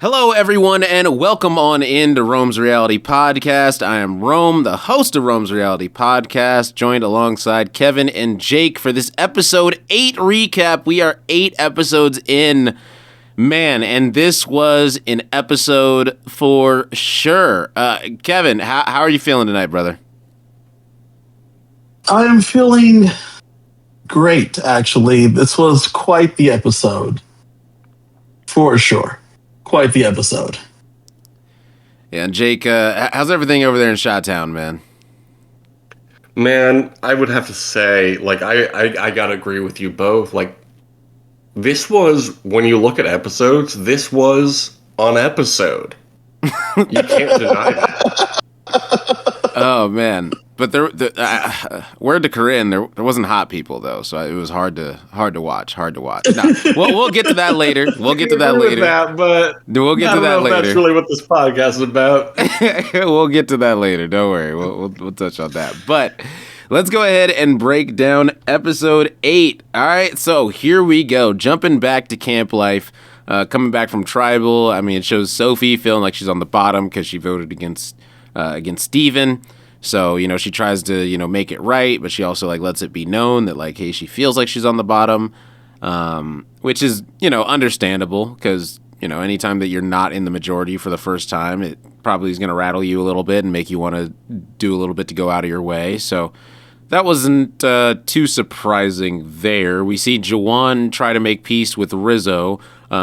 Hello, everyone, and welcome on into Rome's Reality Podcast. I am Rome, the host of Rome's Reality Podcast, joined alongside Kevin and Jake for this episode 8 recap. We are 8 episodes in, man, and this was an episode for sure. Kevin, how are you feeling tonight, brother? I am feeling great, actually. This was quite the episode, for sure. Quite the episode. Yeah, and Jake, how's everything over there in Chi-Town, man? Man, I would have to say, like, I gotta agree with you both. Like, this was, when you look at episodes, this was an episode. You can't deny that. Oh, man. But word to Corinne, there wasn't hot people though, so it was hard to watch. No, we'll get to that later. We'll get to that later. We'll get to that later. That's really what this podcast is about. We'll get to that later. Don't worry. We'll touch on that. But let's go ahead and break down episode 8. All right, so here we go. Jumping back to camp life. Coming back from tribal. I mean, it shows Sophie feeling like she's on the bottom because she voted against Steven. So, you know, she tries to, you know, make it right, but she also, like, lets it be known that, like, hey, she feels like she's on the bottom, which is, you know, understandable because, you know, anytime that you're not in the majority for the first time, it probably is going to rattle you a little bit and make you want to do a little bit to go out of your way. So that wasn't too surprising there. We see Juwan try to make peace with Rizzo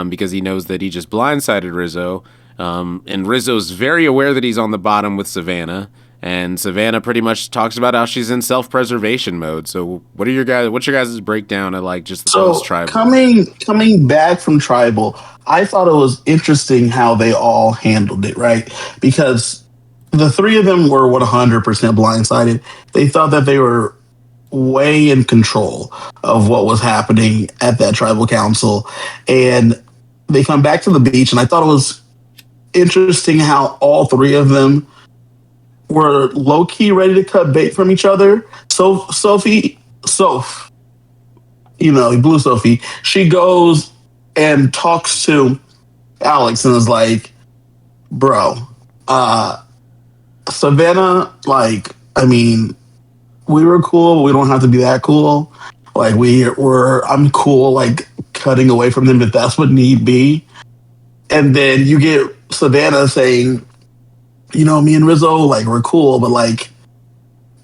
because he knows that he just blindsided Rizzo, and Rizzo's very aware that he's on the bottom with Savannah. And Savannah pretty much talks about how she's in self-preservation mode. So, what's your guys' breakdown of like just the post-tribal? Coming back from tribal, I thought it was interesting how they all handled it, right? Because the three of them were 100% blindsided. They thought that they were way in control of what was happening at that tribal council, and they come back to the beach. And I thought it was interesting how all three of them were low-key ready to cut bait from each other. So Sophie, you know, Blue Sophie, she goes and talks to Alex and is like, bro, Savannah, like, I mean, we were cool, but we don't have to be that cool. Like, I'm cool, like, cutting away from them if that's what need be. And then you get Savannah saying, you know, me and Rizzo, like, we're cool, but, like,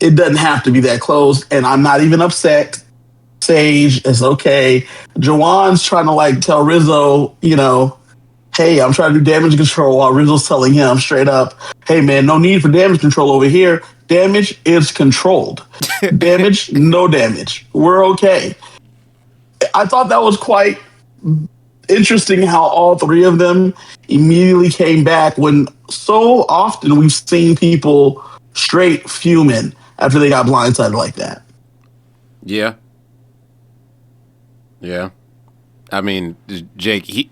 it doesn't have to be that close. And I'm not even upset. Sage, it's okay. Juwan's trying to, like, tell Rizzo, you know, hey, I'm trying to do damage control, while Rizzo's telling him straight up, hey, man, no need for damage control over here. Damage is controlled. Damage, no damage. We're okay. I thought that was quite interesting how all three of them immediately came back when so often we've seen people straight fuming after they got blindsided like that. Yeah. I mean, Jake,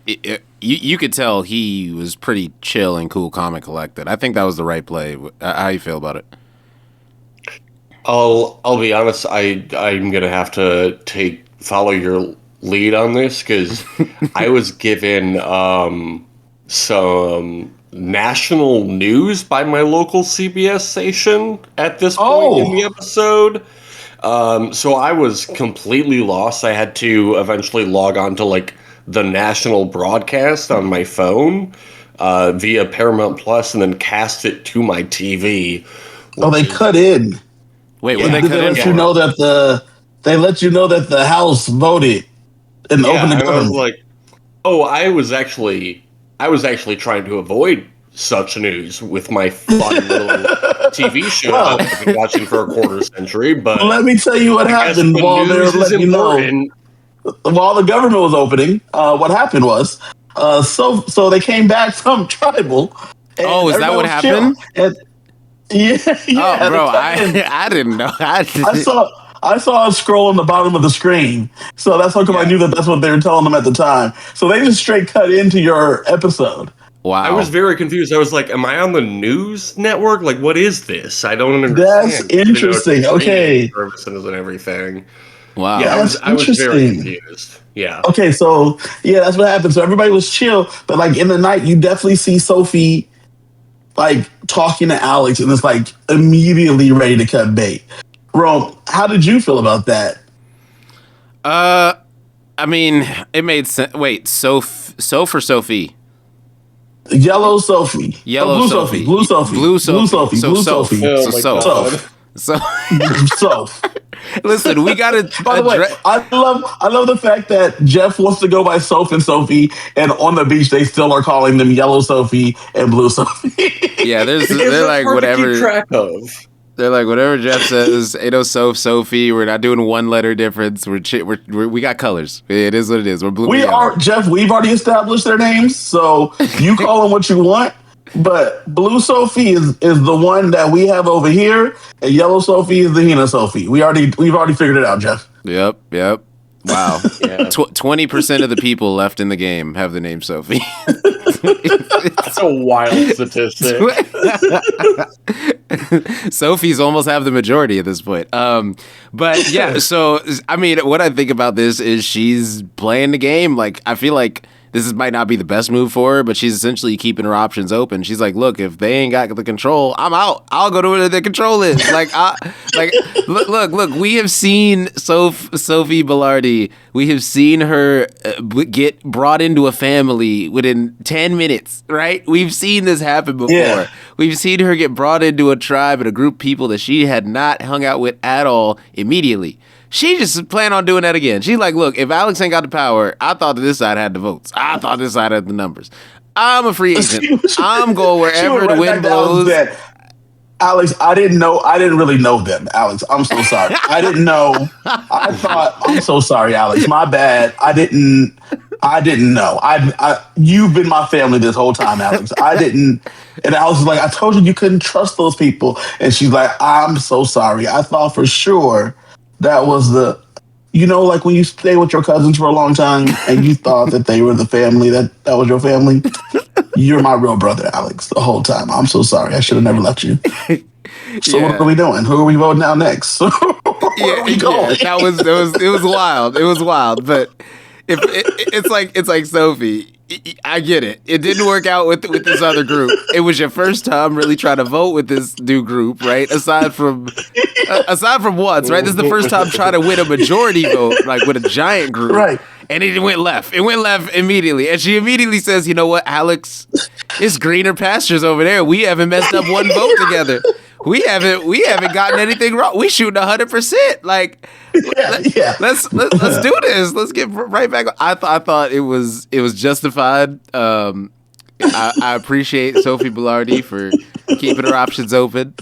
you could tell he was pretty chill and cool, calm, and collected. I think that was the right play. How you feel about it? I'll be honest. I'm gonna have to follow your lead on this because I was given some national news by my local CBS station at this point in the episode. So I was completely lost. I had to eventually log on to like the national broadcast on my phone via Paramount Plus and then cast it to my TV. Oh, they cut in. Wait, when they cut in? They let you know that the House voted and opened the government. I was like, I was actually trying to avoid such news with my fun little TV show that I've been watching for a quarter century. But let me tell you what happened while they were letting you know. While the government was opening, what happened was, so they came back from tribal. Oh, is that what happened? Yeah. Oh, bro, I didn't know. I saw a scroll on the bottom of the screen, so that's how come I knew that's what they were telling them at the time. So they just straight cut into your episode. Wow. I was very confused. I was like, am I on the news network? Like, what is this? I don't understand. That's interesting. Okay. Services and everything. Wow. Yeah, That's I was very interesting. confused. Yeah. Okay, so yeah, that's what happened. So everybody was chill, but like in the night, you definitely see Sophie like talking to Alex, and it's like immediately ready to cut bait. Rome, how did you feel about that? I mean, it made sense. Wait, Soph or Sophie? Yellow Sophie, Yellow blue Sophie. Blue Sophie, Blue Sophie. Blue Sophie, So Blue Soph. Sophie, Oh So my Soph. god. So Soph. listen, we gotta By the way, I love the fact that Jeff wants to go by Soph and Sophie, and on the beach they still are calling them Yellow Sophie and Blue Sophie. yeah, It's they're like hard to whatever. keep track of. They're like whatever Jeff says. Ain't no Soph, Sophie. We're not doing one letter difference. We got colors. It is what it is. We're blue. We are Jeff. We've already established their names, so you call them what you want. But Blue Sophie is the one that we have over here, and Yellow Sophie is the Hina Sophie. We've already figured it out, Jeff. Yep. Wow. Yeah. 20% of the people left in the game have the name Sophie. That's a wild statistic. Sophie's almost have the majority at this point. But yeah, so I mean, what I think about this is she's playing the game. Like, I feel like might not be the best move for her, but she's essentially keeping her options open. She's like, look, if they ain't got the control, I'm out. I'll go to where the control is. Look. We have seen Sophie Bellardi. We have seen her get brought into a family within 10 minutes, right? We've seen this happen before. Yeah. We've seen her get brought into a tribe and a group of people that she had not hung out with at all immediately. She just planned on doing that again. She's like, look, if Alex ain't got the power, I thought that this side had the votes. I thought this side had the numbers. I'm a free agent. I'm going wherever the wind blows. Alex, I didn't really know them, Alex. I'm so sorry. I didn't know. I'm so sorry, Alex. My bad. I didn't know. You've been my family this whole time, Alex. I didn't. And Alex was like, I told you couldn't trust those people. And she's like, I'm so sorry. I thought for sure that was like when you stay with your cousins for a long time and you thought that they were the family, that was your family. You're my real brother, Alex, the whole time. I'm so sorry. I should have never left you. So Yeah. what are we doing? Who are we voting out next? Where are we going? It was wild. It was wild. But it's like Sophie. I get it. It didn't work out with this other group. It was your first time really trying to vote with this new group, right? Aside from once, right? This is the first time trying to win a majority vote, like with a giant group, Right. And it went left. It went left immediately, and she immediately says, "You know what, Alex? It's greener pastures over there. We haven't messed up one vote together. We haven't gotten anything wrong. We shooting 100%. Like, Yeah. let's do this. Let's get right back. I thought it was justified. I appreciate Sophie Bellardi for keeping her options open.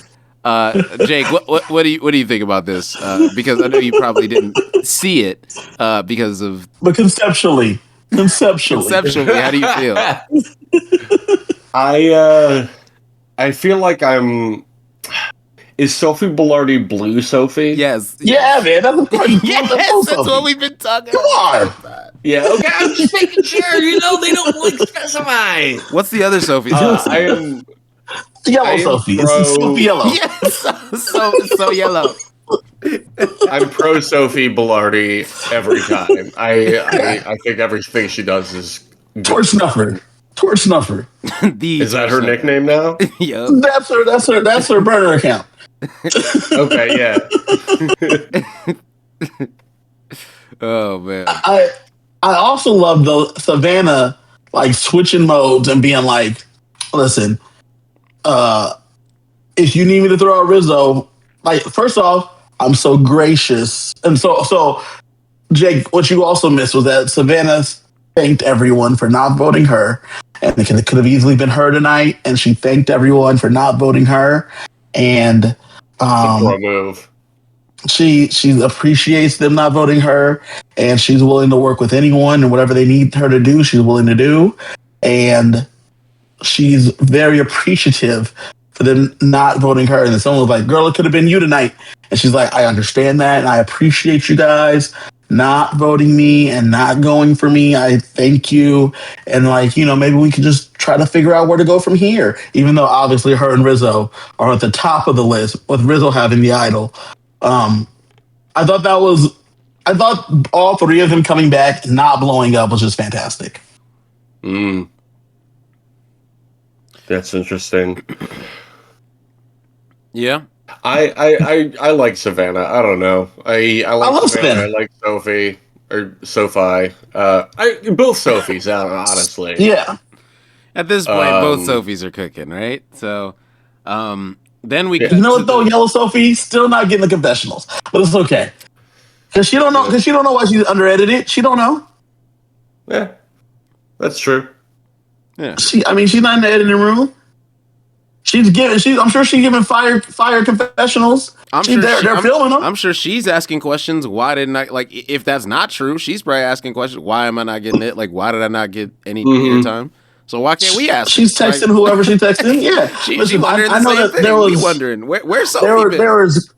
Jake, what do you think about this? Because I know you probably didn't see it because of. But conceptually, How do you feel? I feel like I'm. Is Sophie Bellardi Blue Sophie? Yes. yeah, man. That's, Yes, that's what we've been talking Come about. on. Yeah. Okay. I'm just making sure. They don't like specify. What's the other Sophie? I am. Yellow I am Sophie. pro- It's Sophie Yellow. Yes, so yellow. I'm pro Sophie Bellardi every time. I think everything she does is good. Torch Snuffer. Is that her nickname now? Yep. That's her burner account. Okay, yeah. Oh man. I also love the Savannah like switching modes and being like, listen, if you need me to throw out Rizzo, like first off, I'm so gracious. And so Jake, what you also missed was that Savannah thanked everyone for not voting her. And it could have easily been her tonight, and she thanked everyone for not voting her. And Pro move. she appreciates them not voting her, and she's willing to work with anyone and whatever they need her to do, she's willing to do. And she's very appreciative for them not voting her. And then someone was like, girl, it could have been you tonight. And she's like, I understand that, and I appreciate you guys not voting me and not going for me. I thank you. And like, maybe we could just try to figure out where to go from here. Even though obviously her and Rizzo are at the top of the list, with Rizzo having the idol. I thought that was I thought all three of them coming back and not blowing up was just fantastic. That's interesting. Yeah. I like Savannah. I don't know. I like Savannah. I like Sophie or Sophie. Both Sophies, honestly. Yeah. At this point, both Sophies are cooking, right? So, then we. You know what though? Yellow Sophie still not getting the confessionals, but it's okay because she don't know. Because she don't know why she's under-edited. She don't know. Yeah, that's true. Yeah. She's not in the editing room. I'm sure she's giving fire confessionals. They're filming them. I'm sure she's asking questions. Why didn't I if that's not true? She's probably asking questions. Why am I not getting it? Like, why did I not get any time? So why can't we ask? She's texting whoever she's texting. Yeah, she wondering I know that thing. There was wondering where's Sophie been? There was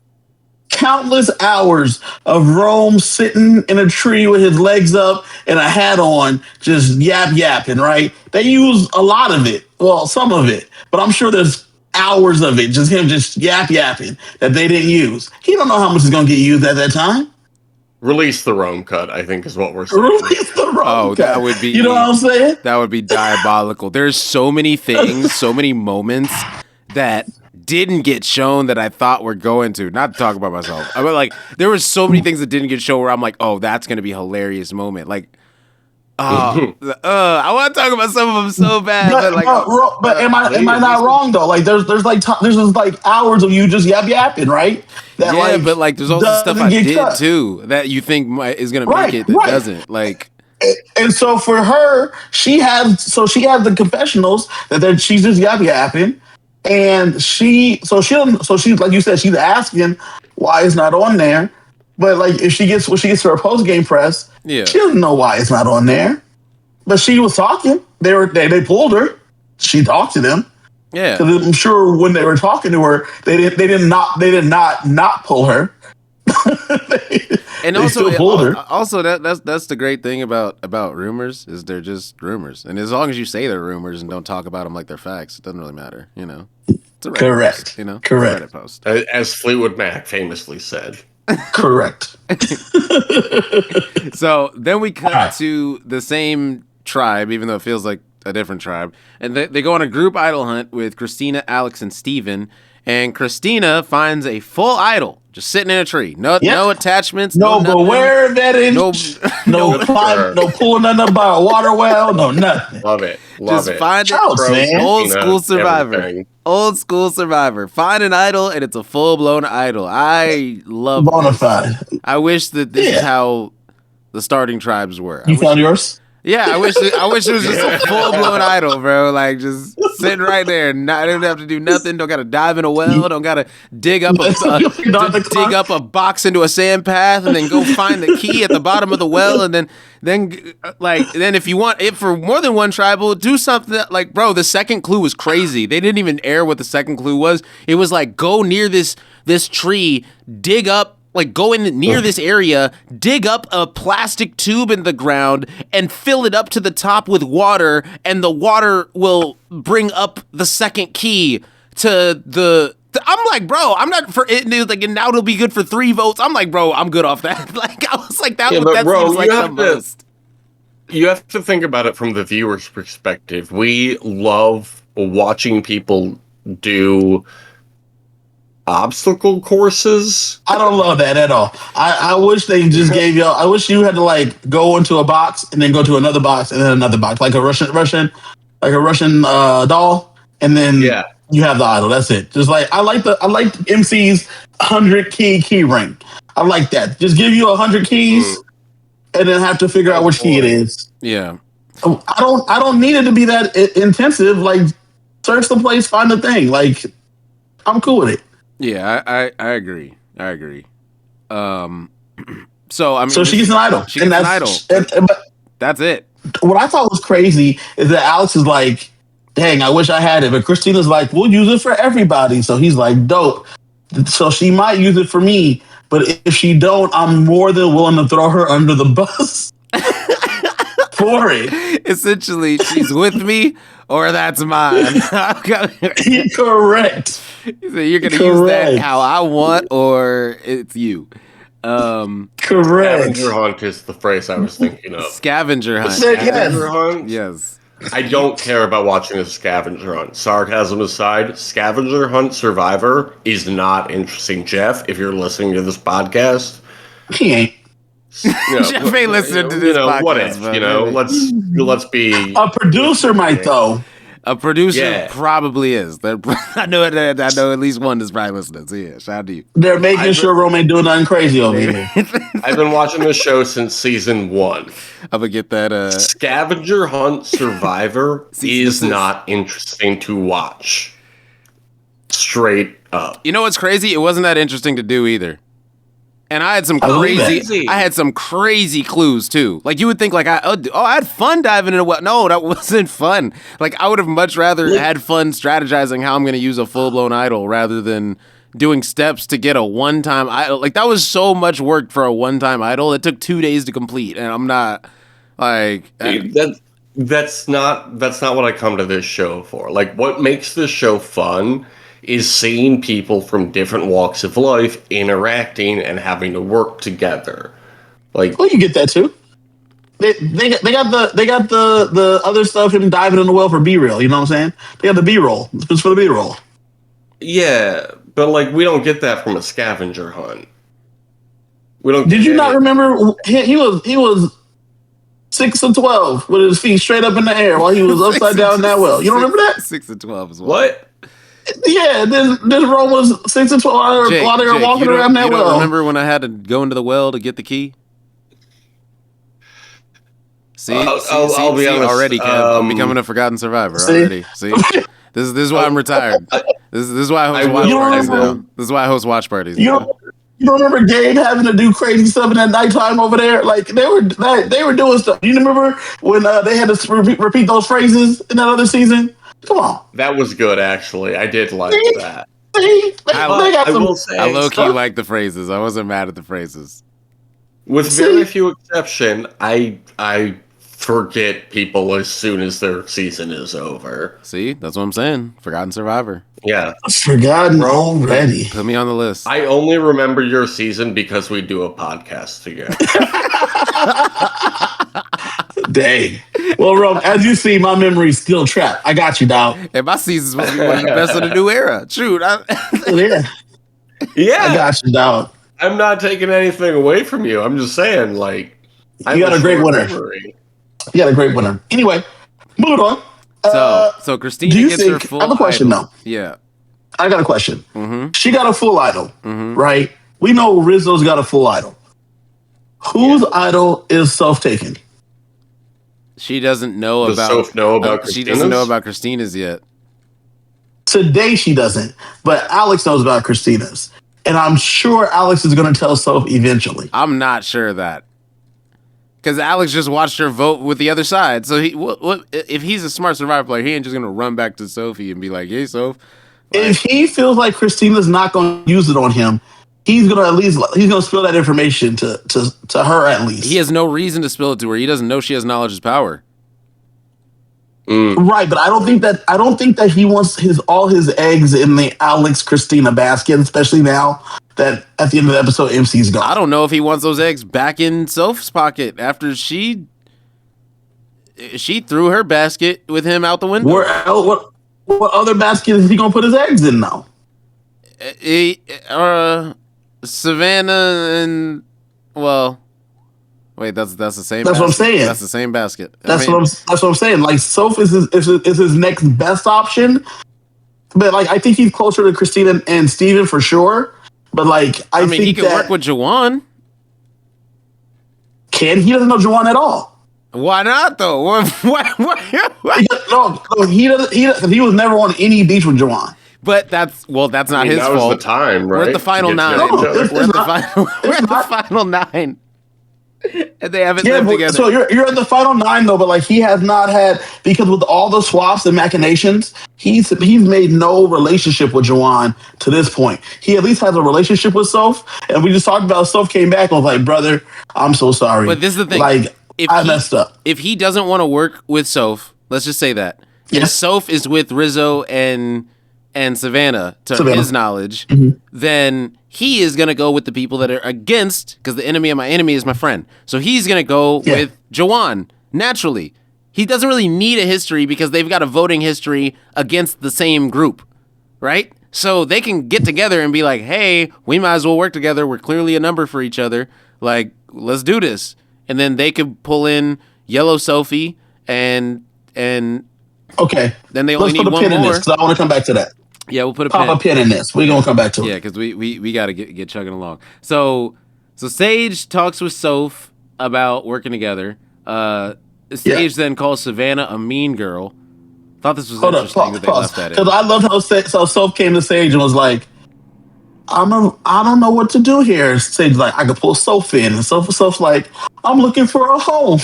countless hours of Rome sitting in a tree with his legs up and a hat on, just yapping. Right? They use a lot of it. Well, some of it, but I'm sure there's hours of it, just him just yapping that they didn't use. He don't know how much is going to get used at that time. Release the Rome cut, I think is what we're saying. Release the Rome cut. That would be, you know what I'm saying? That would be diabolical. There's so many things, so many moments that didn't get shown that I thought were going to. Not to talk about myself. I mean, like, there was so many things that didn't get shown where I'm like, oh, that's going to be a hilarious moment. Like, I want to talk about some of them so bad. But am I not wrong though? Like there's like hours of you just yapping, right? That, but there's also stuff I did cut too that you think is gonna make it that doesn't. Like, and so for her, she has the confessionals that she's just yapping, and she's like you said, she's asking why it's not on there. But like if she gets to her post game press, she doesn't know why it's not on there. But she was talking. They pulled her. She talked to them. Yeah. Because I'm sure when they were talking to her, they did not pull her. And also that's the great thing about rumors is they're just rumors. And as long as you say they're rumors and don't talk about them like they're facts, it doesn't really matter. You know. It's a Reddit correct. Post, you know. Correct. Reddit post. As Fleetwood Mac famously said. Correct. So then we cut to the same tribe, even though it feels like a different tribe. And they go on a group idol hunt with Christina, Alex, and Steven. And Christina finds a full idol just sitting in a tree. No attachments. No beware vetting. No pulling nothing by a water well. No nothing. Love it. Just find it. Old school survivor. Everything. Old school survivor. Find an idol and it's a full blown idol. I love Bonafide. I wish that this is how the starting tribes were. You found yours? Yeah, I wish it was just a full blown idol, bro. Like just sitting right there. I didn't have to do nothing. Don't gotta dive in a well. Don't gotta dig up a box into a sand path and then go find the key at the bottom of the well. And then if you want it for more than one tribal, do something that, like, bro. The second clue was crazy. They didn't even air what the second clue was. It was like, go near this tree, dig up. Like, go in near this area, dig up a plastic tube in the ground, and fill it up to the top with water, and the water will bring up the second key to the... I'm like, bro, I'm not for it. Like, and now it'll be good for 3 votes. I'm like, bro, I'm good off that. Like, I was like, that seems like the most. You have to think about it from the viewer's perspective. We love watching people do obstacle courses. I don't love that at all. I wish they just gave y'all. I wish you had to like go into a box and then go to another box and then another box, like a Russian doll, and then you have the idol. That's it. Just like I like MC's 100 key ring. I like that. Just give you 100 keys and then have to figure out which key it is. Yeah. I don't need it to be that intensive. Like, search the place, find the thing. Like, I'm cool with it. Yeah, I agree. So I mean, so she gets an idol. She gets an idol. But that's it. What I thought was crazy is that Alex is like, "Dang, I wish I had it," but Christina's like, "We'll use it for everybody." So he's like, "Dope." So she might use it for me, but if she don't, I'm more than willing to throw her under the bus for it. Essentially, she's with me, or that's mine. Correct. So you're gonna use that how I want, or it's you. Correct. Scavenger hunt is the phrase I was thinking of. Scavenger hunt. Scavenger hunt? Yes. I don't care about watching a scavenger hunt. Sarcasm aside, scavenger hunt Survivor is not interesting. Jeff, if you're listening to this podcast, He ain't. Jeff ain't listening to this podcast. What if? Let's be. A producer might though. A producer probably is. I know at least one is probably listening. So yeah, shout out to you. They're making sure Rome ain't doing nothing crazy over here. I've been watching this show since season 1. I'm gonna get that. Scavenger hunt Survivor is not interesting to watch. Straight up. You know what's crazy? It wasn't that interesting to do either. And I had some crazy clues too. Like you would think, like I had fun diving in a well. No, that wasn't fun. Like I would have much rather had fun strategizing how I'm going to use a full blown idol rather than doing steps to get a one time idol. Like that was so much work for a one time idol. It took 2 days to complete, and I'm not like that's not what I come to this show for. Like what makes this show fun is seeing people from different walks of life interacting and having to work together. Like, well, you get that too. They got the other stuff, him diving in the well for B-roll. You know what I'm saying? They got the B-roll. It's for the B-roll. Yeah, but like we don't get that from a scavenger hunt. We don't. Did you not remember? He was 6 and 12 with his feet straight up in the air while he was upside down in that well. You don't remember that? 6 and 12 as well. What? Yeah, this Rome was 6 and 12 while they were walking around that well. Remember when I had to go into the well to get the key? See, I'll be honest. Already, Kev, I'm becoming a forgotten survivor already. See, this is why I'm retired. This is why I host watch parties now. This is why I host watch parties. You don't remember Gabe having to do crazy stuff in that nighttime over there? Like they were doing stuff. You remember when they had to repeat those phrases in that other season? Come on. That was good, actually. I did like that. I low-key like the phrases. I wasn't mad at the phrases. With very few exception, I forget people as soon as their season is over. See? That's what I'm saying. Forgotten Survivor. Yeah. Forgotten already. Put me on the list. I only remember your season because we do a podcast together. Dang. Well, Rome, as you see, my memory's still trapped. I got you, dog. And my season's supposed to be one of the best of the new era. True. Yeah. I got you, dog. I'm not taking anything away from you. I'm just saying, like, you got a great winner. You got a great winner. Anyway, moving on. So Christina gets her full. I have a question, idol. though. Yeah. I got a question. Mm-hmm. She got a full idol, right? We know Rizzo's got a full idol. Whose idol is self-taken? She doesn't know about. She doesn't know about Christina's yet. Today she doesn't, but Alex knows about Christina's, and I'm sure Alex is going to tell Soph eventually. I'm not sure of that, because Alex just watched her vote with the other side. So what if he's a smart Survivor player? He ain't just going to run back to Sophie and be like, "Hey, Soph." If he feels like Christina's not going to use it on him, he's going to spill that information to her at least. He has no reason to spill it to her. He doesn't know she has knowledge is power. Right, but I don't think that he wants all his eggs in the Alex Christina basket, especially now that at the end of the episode MC's gone. I don't know if he wants those eggs back in Soph's pocket after she threw her basket with him out the window. What other basket is he gonna put his eggs in now? Savannah and wait, that's the same. That's basket. What I'm saying. That's the same basket. That's what I'm saying. Like Soph is his next best option, but like I think he's closer to Christina and Steven for sure. But like I mean, think he could work with Juwan. He doesn't know Juwan at all. Why not though? Why? No, he doesn't. He was never on any beach with Juwan. But that's not his fault. That was the time, right? We're at the final 9. We're at the final 9. And they haven't lived together. So you're at the final 9 though, but like he has not had, because with all the swaps and machinations, he's made no relationship with Juwan to this point. He at least has a relationship with Soph, and we just talked about Soph came back and was like, brother, I'm so sorry. But this is the thing. Like I messed up. If he doesn't want to work with Soph, let's just say that. Yes. If Soph is with Rizzo and and Savannah, to Savannah. his knowledge, Mhm. then he is going to go with the people that are against, because the enemy of my enemy is my friend. So he's going to go Yeah. with Jawan, naturally. He doesn't really need a history because they've got a voting history against the same group, right? So they can get together and be like, hey, we might as well work together. We're clearly a number for each other. Like, let's do this. And then they could pull in Yellow Sophie and Okay. then they only Let's put need a one pin in more. this because I want to come back to that. Yeah, we'll put a Pop pin. a pin in this. We're gonna come back to Yeah, it. because we got to get chugging along. So Sage talks with Soph about working together. Sage then calls Savannah a mean girl. Thought this was Hold up, interesting that they pause. left that Because in. I loved how Soph came to Sage and was like, I don't know what to do here. Sage's like, I could pull Soph in. And Soph's like, I'm looking for a home.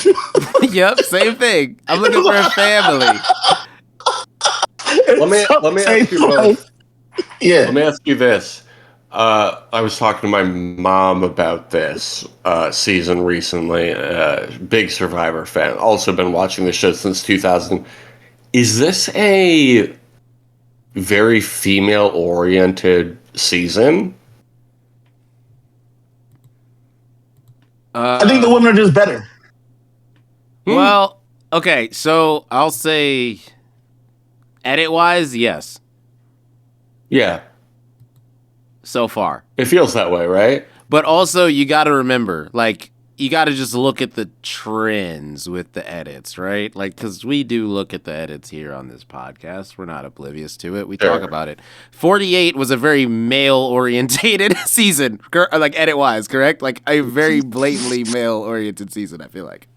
Yep, same thing. I'm looking for a family. Let me ask you both. Yeah. Let me ask you this. I was talking to my mom about this season recently. Big Survivor fan. Also been watching the show since 2000. Is this a very female-oriented season? I think the women are just better. Well, okay, so I'll say edit-wise, yes, Yeah. so far. It feels that way, right? But also, you got to remember, like, you got to just look at the trends with the edits, right? Like, because we do look at the edits here on this podcast. We're not oblivious to it. We talk Sure. about it. 48 was a very male-orientated season, like, edit-wise, correct? Like, a very blatantly male-oriented season, I feel like.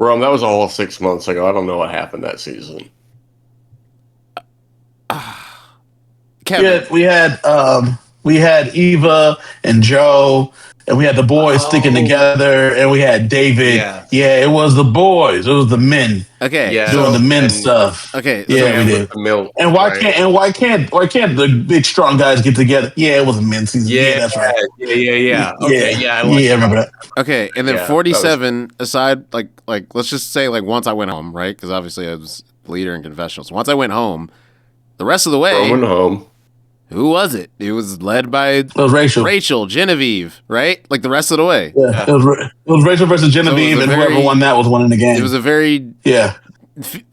Rome, that was a whole 6 months ago. I don't know what happened that season. Kevin. We had Eva and Joe, and we had the boys sticking together, and we had David. Yeah. It was the boys. It was the men Okay. Yeah. doing the men and- stuff. Okay. Yeah, we did. And why can't the big strong guys get together? Yeah, it was a men's season. Yeah, that's right. Yeah. Okay, yeah. I remember that. Okay, and then Yeah, 47 aside, like let's just say like once I went home, right? Because obviously I was leader in confessionals. Once I went home, the rest of the way, Roman home. who was it? It was led by It was Rachel. Genevieve, right? Like the rest of the way. Yeah, it was Rachel versus Genevieve, So it was and a whoever very- won that was winning the game. It was a very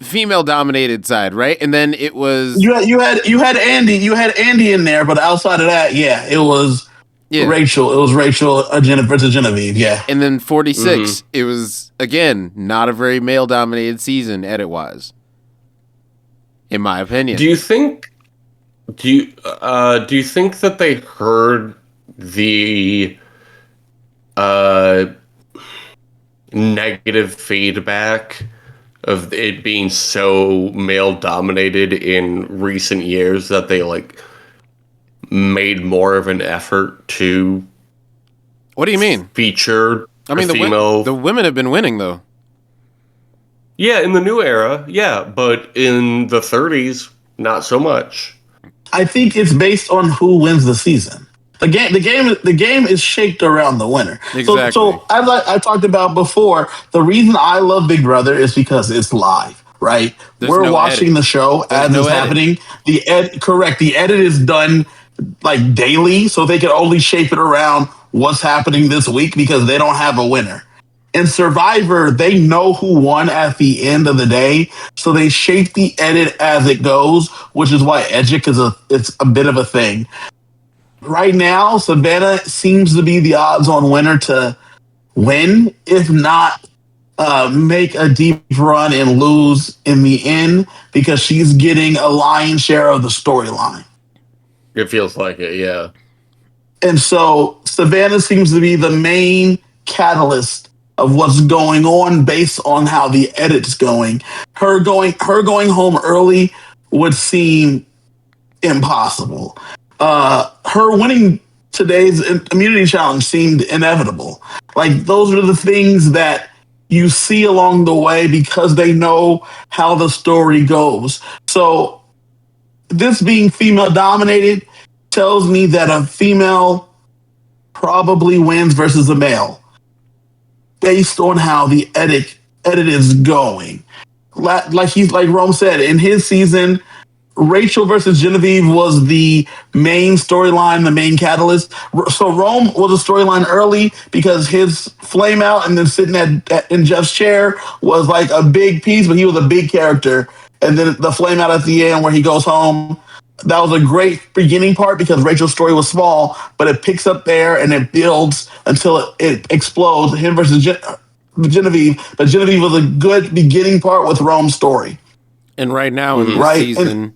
female-dominated side, right? And then it was you had Andy in there, but outside of that, it was Rachel. It was Rachel versus Genevieve. Yeah, and then 46. It was again not a very male-dominated season, edit-wise, in my opinion. Do you think that they heard the negative feedback of it being so male dominated in recent years that they like made more of an effort to What do you mean? feature I mean, a female? the women have been winning though. Yeah, in the new era, yeah, but in the 30s, not so much. I think it's based on who wins the season. The game is shaped around the winner. Exactly. So as I talked about before, the reason I love Big Brother is because it's live, right? There's We're no watching edit. the show There's as no it's edit. happening. The edit is done like daily, so they can only shape it around what's happening this week because they don't have a winner. In Survivor, they know who won at the end of the day, so they shape the edit as it goes, which is why Edgic it's a bit of a thing. Right now, Savannah seems to be the odds-on winner to win, if not make a deep run and lose in the end, because she's getting a lion's share of the storyline. It feels like it, yeah. And so Savannah seems to be the main catalyst of what's going on based on how the edit's going. Her going home early would seem impossible. Her winning today's immunity challenge seemed inevitable. Like, those are the things that you see along the way because they know how the story goes. So this being female dominated tells me that a female probably wins versus a male based on how the edit is going. Like Rome said, in his season, Rachel versus Genevieve was the main storyline, the main catalyst. So Rome was a storyline early because his flame out and then sitting in Jeff's chair was like a big piece, but he was a big character. And then the flame out at the end where he goes home, that was a great beginning part because Rachel's story was small, but it picks up there and it builds until it explodes. Him versus Genevieve, but Genevieve was a good beginning part with Rome's story. And right now in this season,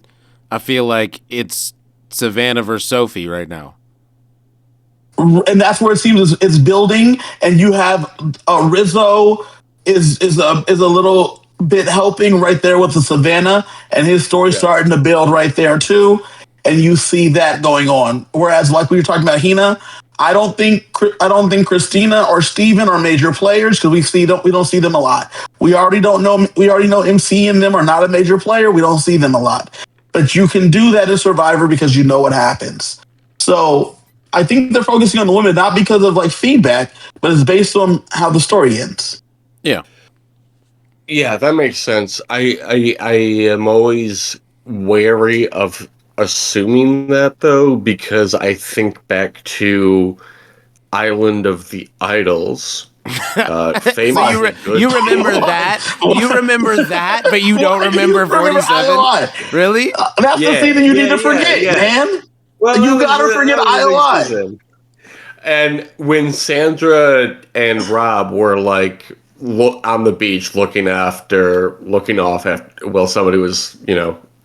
I feel like it's Savannah versus Sophie right now. And that's where it seems it's building. And you have Rizzo is a little bit helping right there with the Savannah, and his story starting to build right there too. And you see that going on. Whereas, like we were talking about Hina, I don't think Christina or Steven are major players because we don't see them a lot. We already know MC and them are not a major player. We don't see them a lot. But you can do that in Survivor because you know what happens. So I think they're focusing on the women not because of like feedback, but it's based on how the story ends. Yeah. Yeah, that makes sense. I am always wary of assuming that though, because I think back to Island of the Idols. So you remember that? You remember that, but you don't remember 47? Really? That's the season you need to forget, man. Well, you gotta forget IOI. And when Sandra and Rob were like on the beach looking off after somebody was,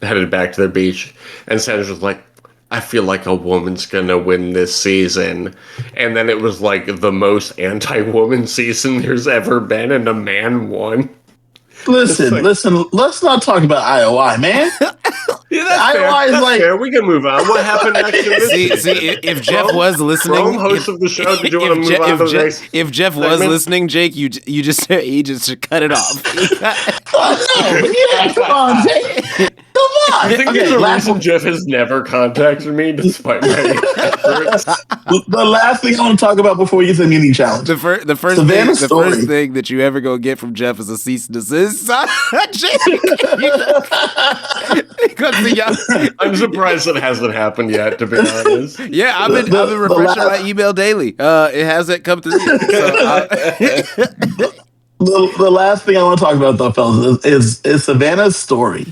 headed back to their beach, and Sandra was like, I feel like a woman's gonna win this season. And then it was like the most anti-woman season there's ever been, and a man won. Listen, let's not talk about IOI, man. IOI is like fair. We can move on. What happened next to this? See, if Jeff was listening, host of the show, did you want to move on to the next? If Jeff was listening, Jake, you just cut it off. Come on, Jake. Come on. I think there's a reason Jeff has never contacted me despite my efforts. The last thing I want to talk about before you send me any challenge. The first thing that you ever go get from Jeff is a cease and desist. Jake. I'm surprised it hasn't happened yet, to be honest. Yeah, I've been refreshing my email daily. It hasn't come through yet. The last thing I want to talk about, though, fellas, is Savannah's story.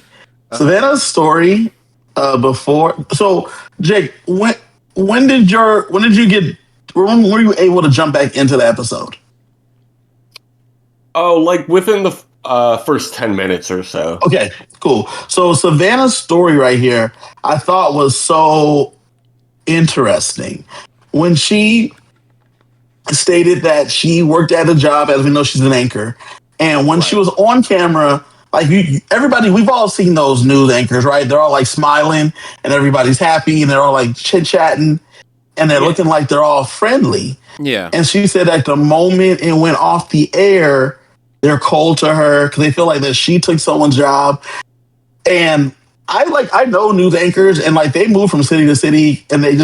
Savannah's story before. So, Jake, when were you able to jump back into the episode? Oh, like within the first 10 minutes or so. Okay, cool. So Savannah's story right here, I thought was so interesting. When she stated that she worked at a job, as we know she's an anchor, and when she was on camera, like everybody, we've all seen those news anchors, right? They're all like smiling and everybody's happy and they're all like chit-chatting and they're looking like they're all friendly. Yeah. And she said that the moment it went off the air, they're cold to her because they feel like that she took someone's job. And I know news anchors and like they move from city to city and they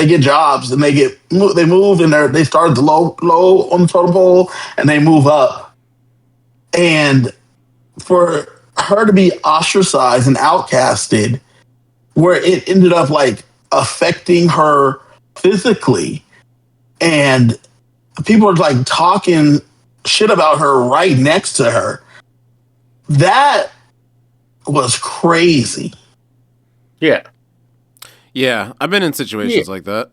get jobs and they move and they start the low on the totem pole and they move up. And for her to be ostracized and outcasted, where it ended up like affecting her physically, and people are like talking shit about her right next to her. That was crazy. Yeah. Yeah, I've been in situations like that.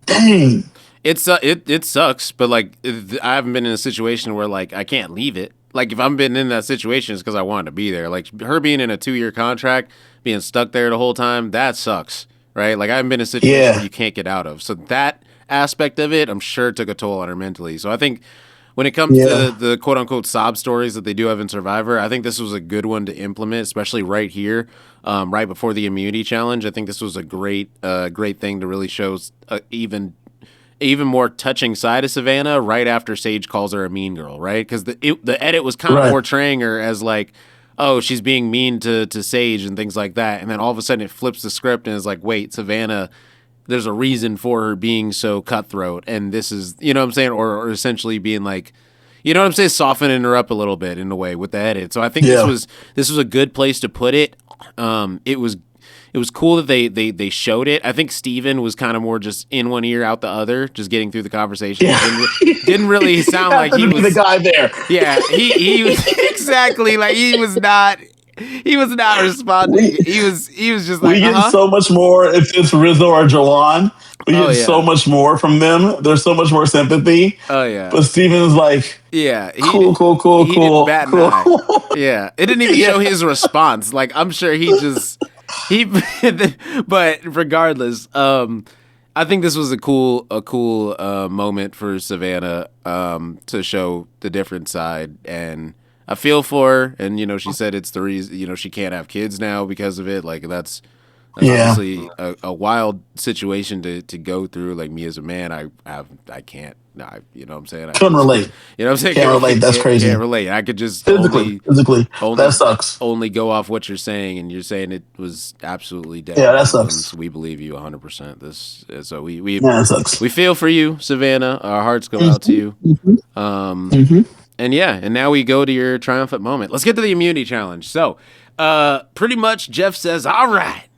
Dang. It sucks, but like I haven't been in a situation where like I can't leave it. Like if I've been in that situation, it's because I wanted to be there. Like her being in a 2-year contract, being stuck there the whole time, that sucks, right? Like I haven't been in a situation where you can't get out of. So that aspect of it, I'm sure took a toll on her mentally. So I think when it comes to the quote unquote sob stories that they do have in Survivor, I think this was a good one to implement, especially right here, right before the immunity challenge. I think this was a great thing to really show even more touching side of Savannah right after Sage calls her a mean girl, right? Because the edit was kind of portraying her as like, oh, she's being mean to Sage and things like that. And then all of a sudden it flips the script and is like, wait, Savannah, there's a reason for her being so cutthroat. And this is, you know what I'm saying? Or essentially being like, you know what I'm saying? Softening her up a little bit in a way with the edit. So I think this was a good place to put it It was cool that they showed it. I think Steven was kind of more just in one ear, out the other, just getting through the conversation. Yeah. Didn't really sound like he was the guy there. Yeah, he was exactly like he was not responding. He was just like We get so much more if it's Rizzo or Jawan. We get so much more from them. There's so much more sympathy. Oh yeah. But Steven's like, yeah, cool. He didn't bat an eye. Yeah, it didn't even show his response. Like I'm sure but regardless, I think this was a cool moment for Savannah to show the different side, and I feel for her. And she said it's the reason she can't have kids now because of it. Like that's obviously a wild situation to go through. Like me as a man, I can't. You know what I'm saying? I couldn't relate. You know what I'm saying? Can't relate. That's crazy. Can't relate. I could just physically. That sucks. Only go off what you're saying, and you're saying it was absolutely dead. Yeah, that sucks. We believe you 100%. So we that sucks. We feel for you, Savannah. Our hearts go out to you. And now we go to your triumphant moment. Let's get to the immunity challenge. So, pretty much Jeff says, "All right,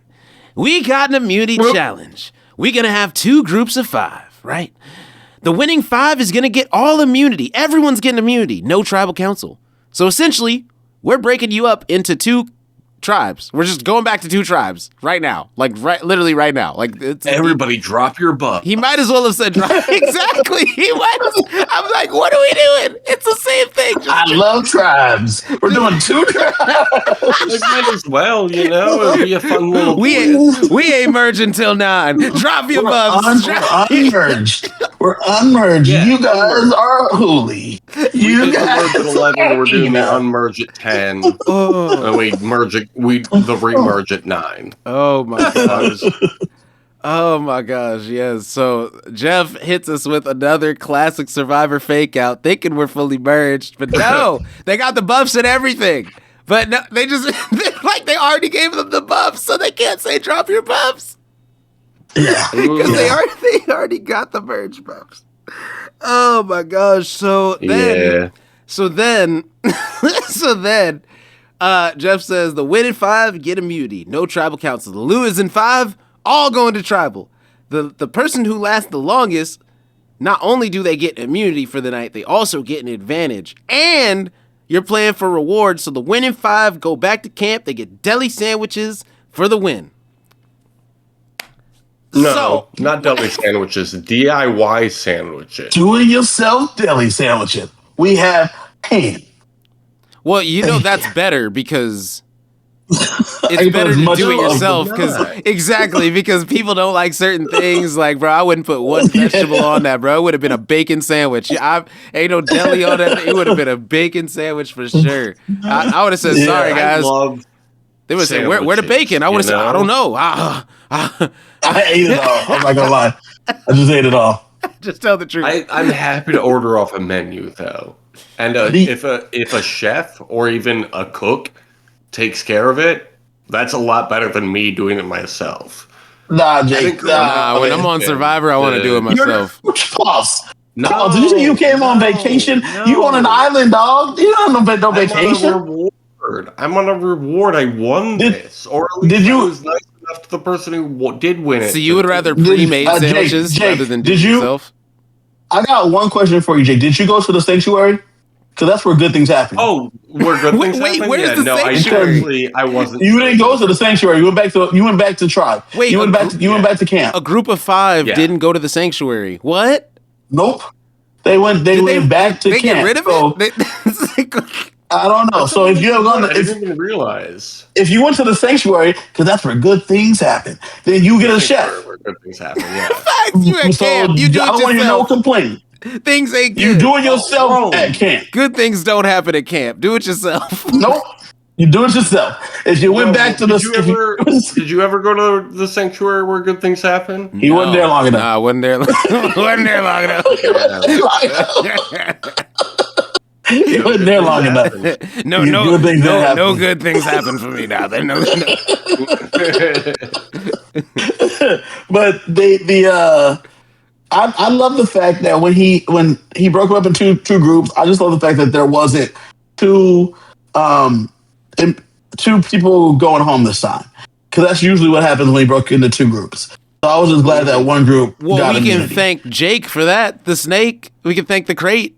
we got an immunity challenge. We're gonna have 2 groups of 5, right? The winning 5 is going to get all immunity. Everyone's getting immunity. No tribal council. So essentially, we're breaking you up into 2 tribes. We're just going back to 2 tribes right now. Like literally right now. Like everybody drop your butt. He might as well have said drop. Exactly. I'm like, what are we doing? It's the same thing. I love tribes. We're doing 2 tribes. Might as well, it'll be a fun little. We ain't merging till 9. Drop your buffs. Unmerged. We're unmerged. Yeah. You guys are holy. You guys at 11. We're doing the unmerge at 10. And we merge it. The remerge at 9. Oh my gosh. Oh my gosh, yes. So Jeff hits us with another classic Survivor fake out, thinking we're fully merged, but no, they got the buffs and everything. But no, they just they already gave them the buffs, so they can't say drop your buffs. Yeah, because they already got the merge buffs. Oh my gosh! So then, Jeff says the winning 5 get immunity, no tribal council. The losing 5 all going to tribal. The person who lasts the longest, not only do they get immunity for the night, they also get an advantage, and you're playing for rewards. So the winning 5 go back to camp. They get deli sandwiches for the win. No, not deli sandwiches. DIY sandwiches. Do-it-yourself deli sandwiches. We have ham. Well, that's better because it's better to do it yourself. Because people don't like certain things. Like, bro, I wouldn't put one vegetable on that, bro. It would have been a bacon sandwich. Ain't no deli on that. It would have been a bacon sandwich for sure. I would have said, sorry, guys. They would say, where the bacon? I would have said, I don't know. I ate it all. I'm not gonna lie. I just ate it all. Just tell the truth. I'm happy to order off a menu though, and if a chef or even a cook takes care of it, that's a lot better than me doing it myself. Nah, Jake. When I'm on Survivor, I want to do it myself. Pause. No, did you say you came on vacation? No. You on an island, dog? You don't have no vacation. I'm on a reward. I won this, or at least I was nice enough to the person who did win it. So you would rather pre-made sandwiches Jake, rather than do it yourself? I got one question for you, Jake. Did you go to the sanctuary? Because that's where good things happen. Oh, where good things happen? Wait, where's the sanctuary? I wasn't. You didn't go to the sanctuary. You went back to tribe. Wait, you went back to camp. A group of 5 didn't go to the sanctuary. What? Nope. They went back to camp. They get rid of it? I don't know. So if you have gone, I didn't even realize. If you went to the sanctuary, because that's where good things happen, then you get a chef. Where good things happen, yeah. You at camp. You do it yourself. I don't want to hear no complaint. Things ain't good. You do it yourself at camp. Good things don't happen at camp. Do it yourself. Nope. You do it yourself. If you went back to did you ever go to the sanctuary where good things happen? He wasn't there long enough. Nah, wasn't there long enough. He wasn't there long enough. No good things happen for me now. But I love the fact that when he broke up into two groups, I just love the fact that there wasn't two two people going home this time, because that's usually what happens when we broke into two groups. So I was just glad that one group got we immunity. can thank Jake for that. The snake. We can thank the crate.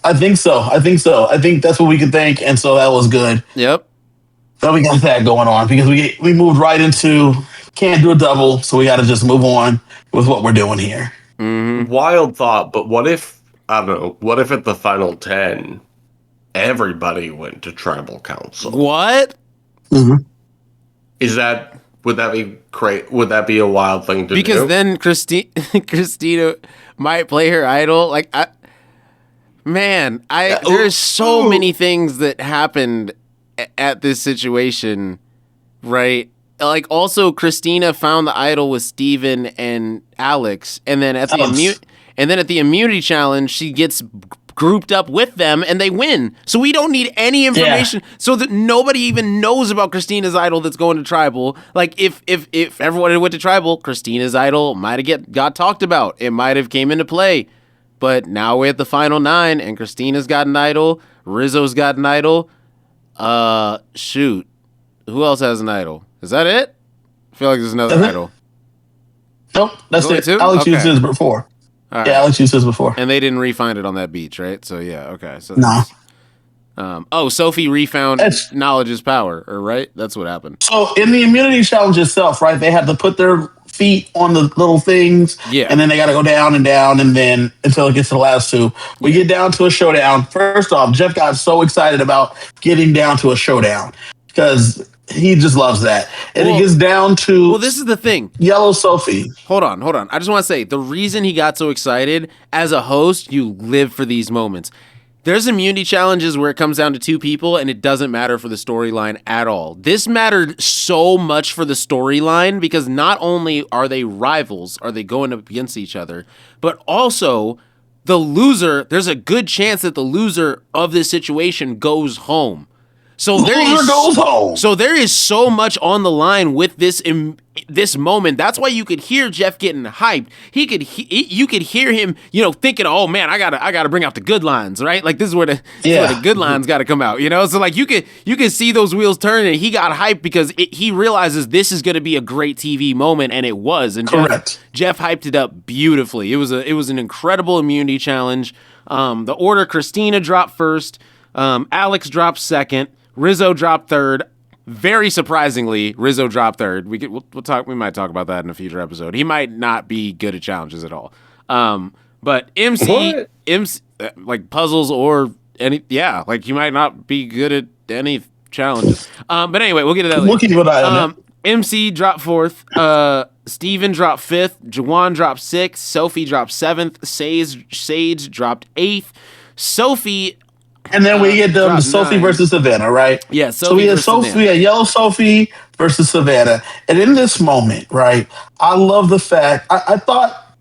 I think so. I think that's what we can thank, and so that was good. Yep. So we got that going on because we moved right into can't do a double, so we got to just move on with what we're doing here. Mm-hmm. Wild thought, but what if, I don't know, what if at the final 10, everybody went to tribal council? What? Mm-hmm. Would that be great? Would that be a wild thing to do? Because then Christina might play her idol. There's so many things that happened at this situation, right? Like, also Christina found the idol with Steven and Alex, and then at the immunity challenge, she gets grouped up with them and they win. So we don't need any information, so that nobody even knows about Christina's idol that's going to tribal. Like, if everyone had went to tribal, Christina's idol might have got talked about. It might have came into play. But now we're at the final 9, and Christina's got an idol. Rizzo's got an idol. Shoot. Who else has an idol? Is that it? I feel like there's another idol. Nope, that's it. Two? Alex used his before. Right. Yeah, Alex used his before. And they didn't re-find it on that beach, right? So, yeah, okay. So No. Sophie refound knowledge is power, right? That's what happened. So in the immunity challenge itself, right, they had to put their feet on the little things, and then they got to go down, and then until it gets to the last 2. We get down to a showdown. First off, Jeff got so excited about getting down to a showdown because he just loves that. And it gets down to... Well, this is the thing. Yellow Sophie. Hold on. I just want to say, the reason he got so excited, as a host, you live for these moments. There's immunity challenges where it comes down to 2 people and it doesn't matter for the storyline at all. This mattered so much for the storyline because not only are they rivals, are they going up against each other, but also the loser, there's a good chance that the loser of this situation goes home. So there is so much on the line with this moment. That's why you could hear Jeff getting hyped. You could hear him, thinking, "Oh man, I gotta bring out the good lines, right? Like this is where the good lines got to come out, So like you could see those wheels turning. He got hyped because he realizes this is going to be a great TV moment, and it was. And Jeff hyped it up beautifully. It was an incredible immunity challenge. The order: Christina dropped first, Alex dropped second. Rizzo dropped third. Very surprisingly, Rizzo dropped third. We might talk about that in a future episode. He might not be good at challenges at all. But MC like puzzles or he might not be good at any challenges. But anyway, we'll get to that later. MC dropped 4th. Steven dropped 5th. Juwan dropped 6th. Sophie dropped 7th. Sage dropped 8th. Sophie. And then we get the Sophie versus Savannah, right? Yeah, so we had Yellow Sophie versus Savannah. And in this moment, right, I love the fact, I thought,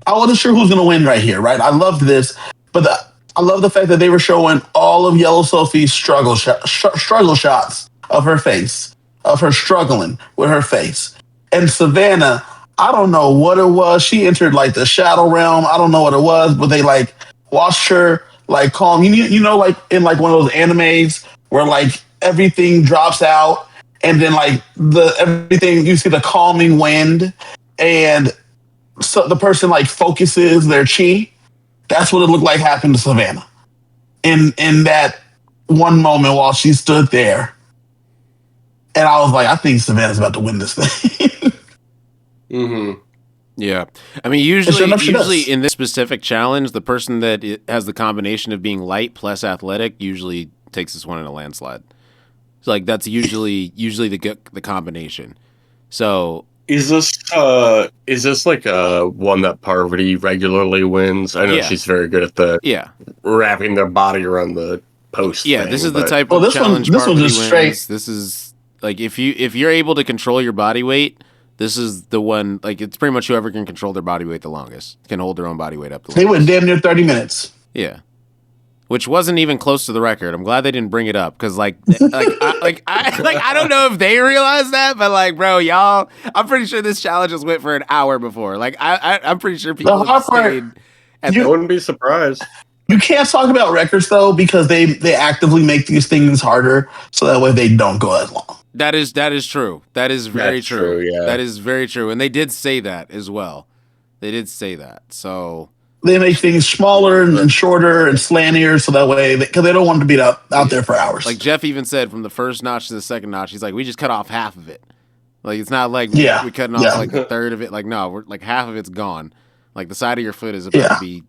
I wasn't sure who's going to win right here, right? I loved this, but I love the fact that they were showing all of Yellow Sophie's struggle shots of her face, of her struggling with her face. And Savannah, I don't know what it was. She entered like the shadow realm. I don't know what it was, but they like watched her like calm. Like in like one of those animes where like everything drops out and then like everything, you see the calming wind and so the person like focuses their chi. That's what it looked like happened to Savannah in that one moment while she stood there. And I was like, I think Savannah's about to win this thing. Mm-hmm. Yeah. I mean, usually in this specific challenge, the person that has the combination of being light plus athletic usually takes this one in a landslide. So, like, that's usually the combination. So, is this like one that Parvati regularly wins? I know she's very good at the wrapping their body around the post. Yeah, thing, this is the type of challenge this one just wins. Straight. This is like if you're able to control your body weight. This is the one, like, it's pretty much whoever can control their body weight the longest, can hold their own body weight up the longest. They went damn near 30 minutes. Yeah. Which wasn't even close to the record. I'm glad they didn't bring it up, because, I don't know if they realized that, but, like, bro, y'all, I'm pretty sure this challenge just went for an hour before. Like, I'm pretty sure people stayed. I wouldn't be surprised. You can't talk about records though because they actively make these things harder so that way they don't go as long. That is true. That is very That's true. true, yeah. That is very true. And they did say that as well. They did say that. So They make things smaller and shorter and slantier so that way because they don't want to be out there for hours. like Jeff even said, from the first notch to the second notch, he's like, we just cut off half of it. Like it's not like we're cutting off like a third of it. Like no, we're like half of it's gone. Like the side of your foot is about to be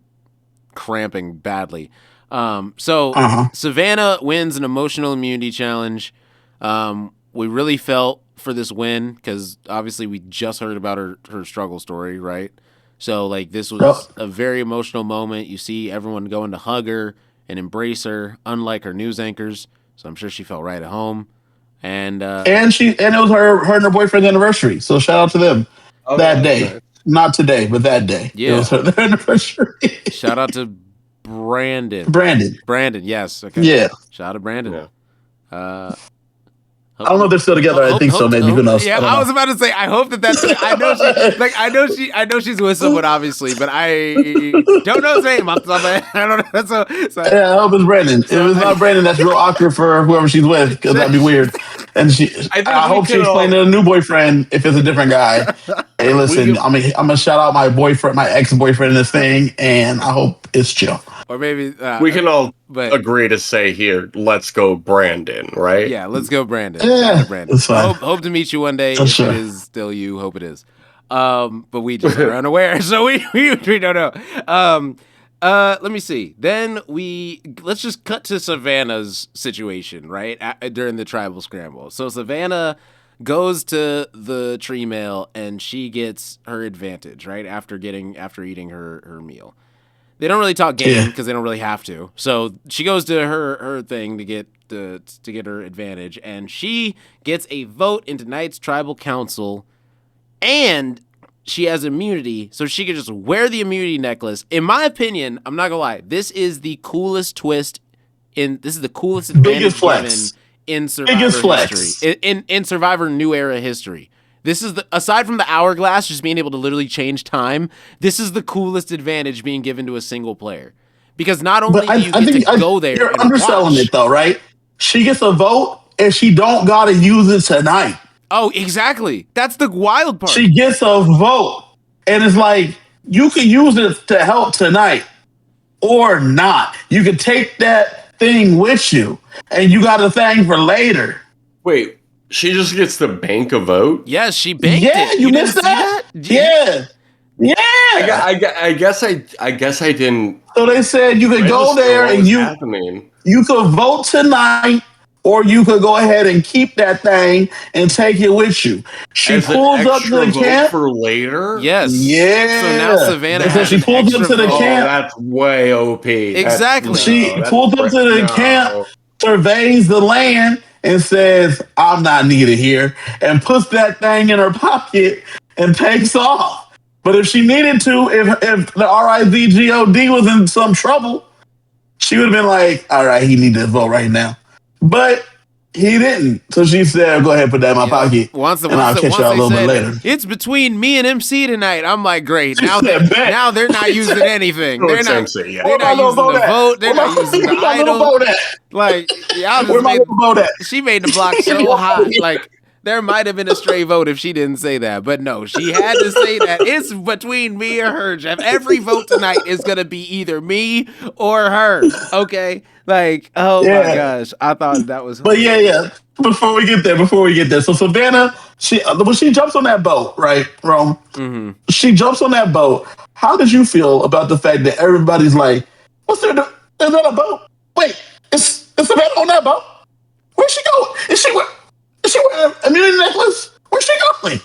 cramping badly. So Savannah wins an emotional immunity challenge. We really felt for this win because obviously we just heard about her struggle story, right? So like this was a very emotional moment. You see everyone going to hug her and embrace her, unlike her news anchors. So I'm sure she felt right at home. And it was her and her boyfriend's anniversary. So shout out to them that day. Nice. Not today, but that day. Yeah. It was their anniversary. Shout out to Brandon. Yes. Okay. Yeah. Shout out to Brandon. Yeah. I don't know if they're still together. I think so. Maybe who knows? Yeah, I was about to say. I hope that's. I know she's with someone, obviously, but I don't know his name. I don't know. So yeah, I hope it's Brandon. If it's not Brandon, that's real awkward for whoever she's with because that'd be weird. And I hope she's playing a new boyfriend if it's a different guy. Hey, listen, I'm gonna shout out my boyfriend, my ex-boyfriend in this thing, and I hope it's chill. Or maybe we can all agree to say here, let's go Brandon, right? Yeah, let's go Brandon. Yeah, Brandon. Hope to meet you one day. If it is still you, hope it is. But we just are unaware, so we don't know. Let me see. Then let's just cut to Savannah's situation, right? During the tribal scramble. So Savannah goes to the tree mail and she gets her advantage, right? After eating her meal. They don't really talk game because they don't really have to. So she goes to her thing to get her advantage, and she gets a vote into Knight's tribal council, and she has immunity, so she can just wear the immunity necklace. In my opinion, I'm not gonna lie, this is the coolest twist this is the coolest advantage given in Survivor history. In Survivor New Era history. This is aside from the hourglass, just being able to literally change time, this is the coolest advantage being given to a single player. Because not only do you get to go there, you're underselling it though, right? She gets a vote and she don't gotta use it tonight. Oh, exactly. That's the wild part. She gets a vote, and it's like you can use it to help tonight or not. You can take that thing with you, and you got a thing for later. Wait. She just gets to bank a vote? Yes, she banked it. Yeah, you missed that? Yeah. I guess I didn't. So they said you could go there and you could vote tonight, or you could go ahead and keep that thing and take it with you. She pulls up to the camp for later. Yes. Yeah. So now Savannah has she pulls up to the camp. That's way OP. Exactly. She pulls up to the camp, surveys the land, and says, I'm not needed here, and puts that thing in her pocket and takes off. But if she needed to, if the RIZGOD was in some trouble, she would have been like, all right, he needs to vote right now. But he didn't. So she said, go ahead and put that in my pocket. And I'll catch y'all a little bit later. It's between me and MC tonight. I'm like, great. Now they're not using anything. They're not using the vote. They're not using the idol. Like, she made the block so hot. Like, there might have been a stray vote if she didn't say that. But no, she had to say that. It's between me or her, Jeff. Every vote tonight is going to be either me or her. Okay? Like, my gosh. I thought that was... But yeah. Before we get there. So Savannah, when she jumps on that boat, right, Rome? Mm-hmm. She jumps on that boat. How did you feel about the fact that everybody's like, what's there? Is that a boat? Wait, is Savannah on that boat? Where's she going? Is she wearing a immunity necklace? Where's she going?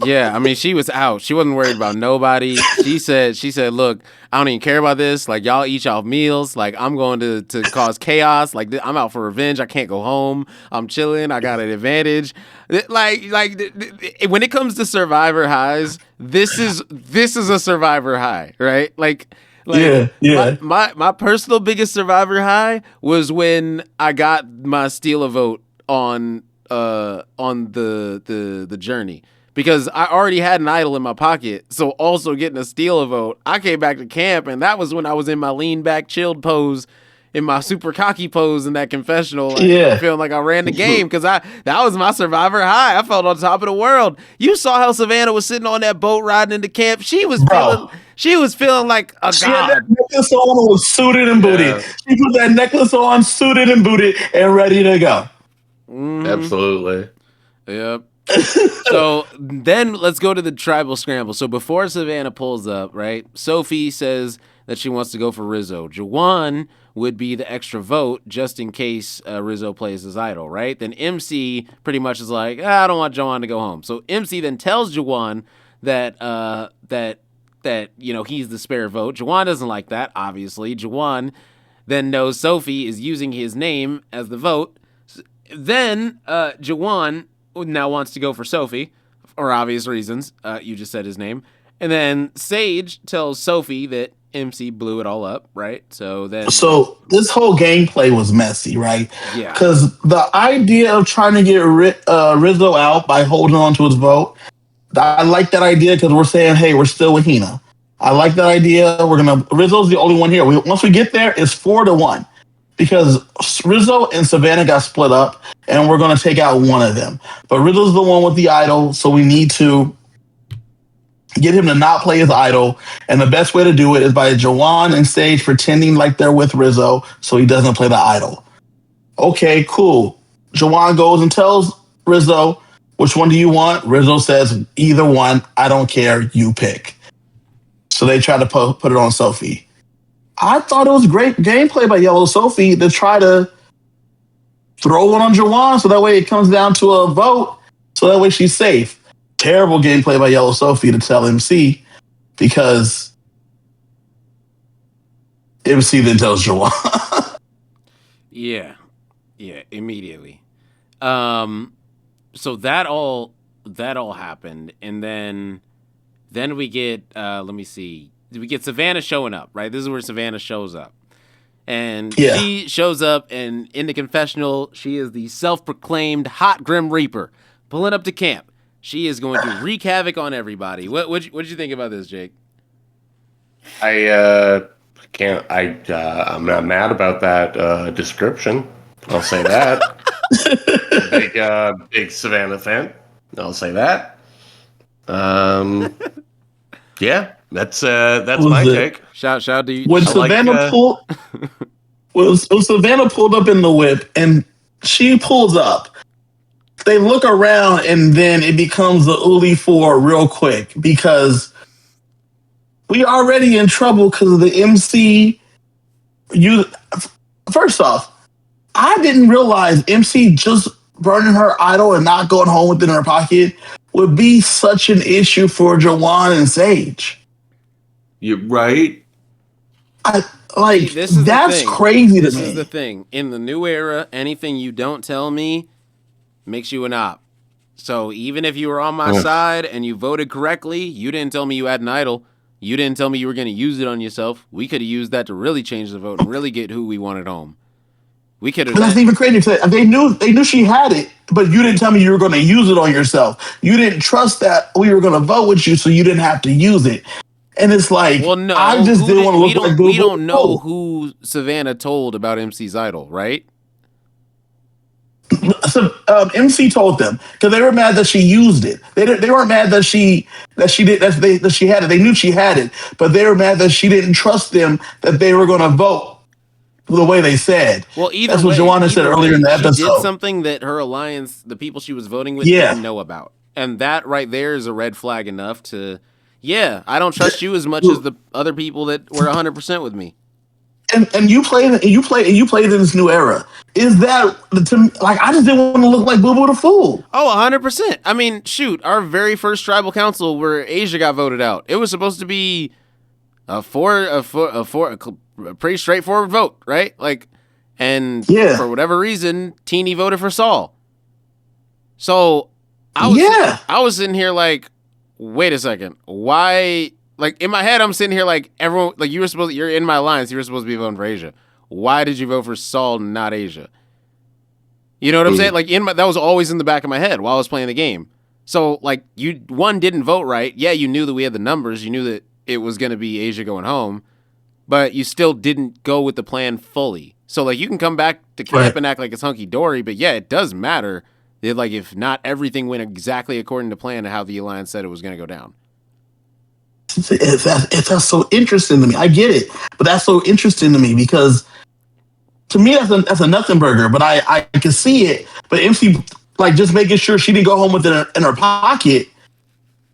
Yeah, I mean, she was out. She wasn't worried about nobody. She said, look, I don't even care about this. Like, y'all eat y'all meals. Like, I'm going to cause chaos. Like, I'm out for revenge. I can't go home. I'm chilling. I got an advantage. Like when it comes to Survivor highs, this is a Survivor high, right? Like yeah. My personal biggest Survivor high was when I got my steal a vote on the journey. because I already had an idol in my pocket. So also getting a steal a vote, I came back to camp, and that was when I was in my lean back, chilled pose, in my super cocky pose in that confessional, like, feeling like I ran the game because that was my survivor high. I felt on top of the world. You saw how Savannah was sitting on that boat riding into camp. She was feeling like a she god. Had that necklace on, was suited and booted. She put that necklace on, suited and booted, and ready to go. Absolutely. Yep. So then let's go to the tribal scramble. So before Savannah pulls up, right, Sophie says that she wants to go for Rizzo. Juwan would be the extra vote just in case Rizzo plays his idol, right? Then MC pretty much is like, I don't want Juwan to go home. So MC then tells Juwan that he's the spare vote. Juwan doesn't like that, obviously. Juwan then knows Sophie is using his name as the vote. Then Juwan now wants to go for Sophie for obvious reasons. You just said his name. And then Sage tells Sophie that MC blew it all up, right? So this whole gameplay was messy, right? Yeah. Because the idea of trying to get Rizzo out by holding on to his vote, I like that idea because we're saying, hey, we're still with Hina. I like that idea. Rizzo's the only one here. Once we get there, it's 4-1 because Rizzo and Savannah got split up, and we're going to take out one of them. But Rizzo's the one with the idol, so we need to get him to not play his idol, and the best way to do it is by Juwan and Sage pretending like they're with Rizzo so he doesn't play the idol. Okay, cool. Juwan goes and tells Rizzo, which one do you want? Rizzo says, either one. I don't care. You pick. So they try to put it on Sophie. I thought it was great gameplay by Yellow Sophie to try to throw one on Juwan so that way it comes down to a vote so that way she's safe. Terrible gameplay by Yellow Sophie to tell MC because MC then tells Juwan. Yeah, immediately. So that all happened, and then we get let me see, we get Savannah showing up, right? This is where Savannah shows up, and she shows up, and in the confessional, she is the self-proclaimed hot Grim Reaper, pulling up to camp. She is going to wreak havoc on everybody. What did you think about this, Jake? I'm not mad about that description. I'll say that. Big Savannah fan. I'll say that. Yeah, that's my take. Shout to you. When Savannah pulled up in the whip and she pulls up, they look around and then it becomes the Uli 4 real quick because we already in trouble because of the MC. First off, I didn't realize MC just burning her idol and not going home with it in her pocket would be such an issue for Juwan and Sage. You're right. That's crazy to me. This is the thing. In the new era, anything you don't tell me makes you an op. So even if you were on my side and you voted correctly, you didn't tell me you had an idol. You didn't tell me you were going to use it on yourself. We could have used that to really change the vote and really get who we wanted home. We could have. That's even crazy. They knew she had it, but you didn't tell me you were going to use it on yourself. You didn't trust that we were going to vote with you, so you didn't have to use it. And it's like, well, no, I just didn't want to look like we don't know who Savannah told about MC's idol, right? So, MC told them because they were mad that she used it. They weren't mad that she had it. They knew she had it, but they were mad that she didn't trust them that they were going to vote the way they said. Well, that's what Joanna said earlier in the episode. She did something that her alliance, the people she was voting with, didn't know about, and that right there is a red flag enough to. Yeah, I don't trust you as much as the other people that were 100% with me. And you played in this new era. Is that I just didn't want to look like Boo Boo the Fool. Oh, 100%. I mean, shoot, our very first tribal council where Asia got voted out, it was supposed to be a pretty straightforward vote, right? For whatever reason, Teeny voted for Saul. So I was sitting here like, wait a second, why? Like in my head, I'm sitting here like everyone, like you're in my alliance, you were supposed to be voting for Asia. Why did you vote for Saul, not Asia? You know what I'm saying? Like that was always in the back of my head while I was playing the game. So, like, you didn't vote right. Yeah, you knew that we had the numbers. You knew that it was going to be Asia going home, but you still didn't go with the plan fully. So, like, you can come back to camp and act like it's hunky dory, but yeah, it does matter that, like, if not everything went exactly according to plan and how the alliance said it was going to go down. That's so interesting to me. I get it, but that's so interesting to me because to me that's a nothing burger. But I can see it. But MC, like, just making sure she didn't go home with it in her pocket,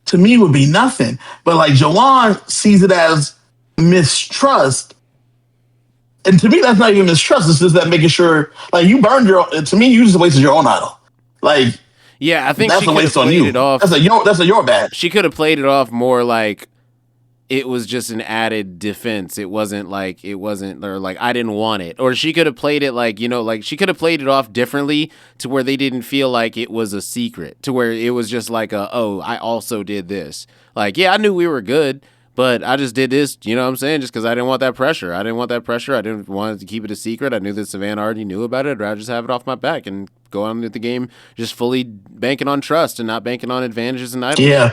to me would be nothing. But like Joanne sees it as mistrust. And to me, that's not even mistrust. It's just that making sure, like, you burned your. To me, you just wasted your own idol. Like, yeah, I think that's she a waste on played you. It off. That's a your bad. She could have played it off more like it was just an added defense. It wasn't, or like I didn't want it. Or she could have played it like, you know, like she could have played it off differently to where they didn't feel like it was a secret. To where it was just like I also did this. Like, yeah, I knew we were good, but I just did this, you know what I'm saying? Just because I didn't want that pressure. I didn't want to keep it a secret. I knew that Savannah already knew about it. I'd rather just have it off my back and go on with the game just fully banking on trust and not banking on advantages and items. Yeah.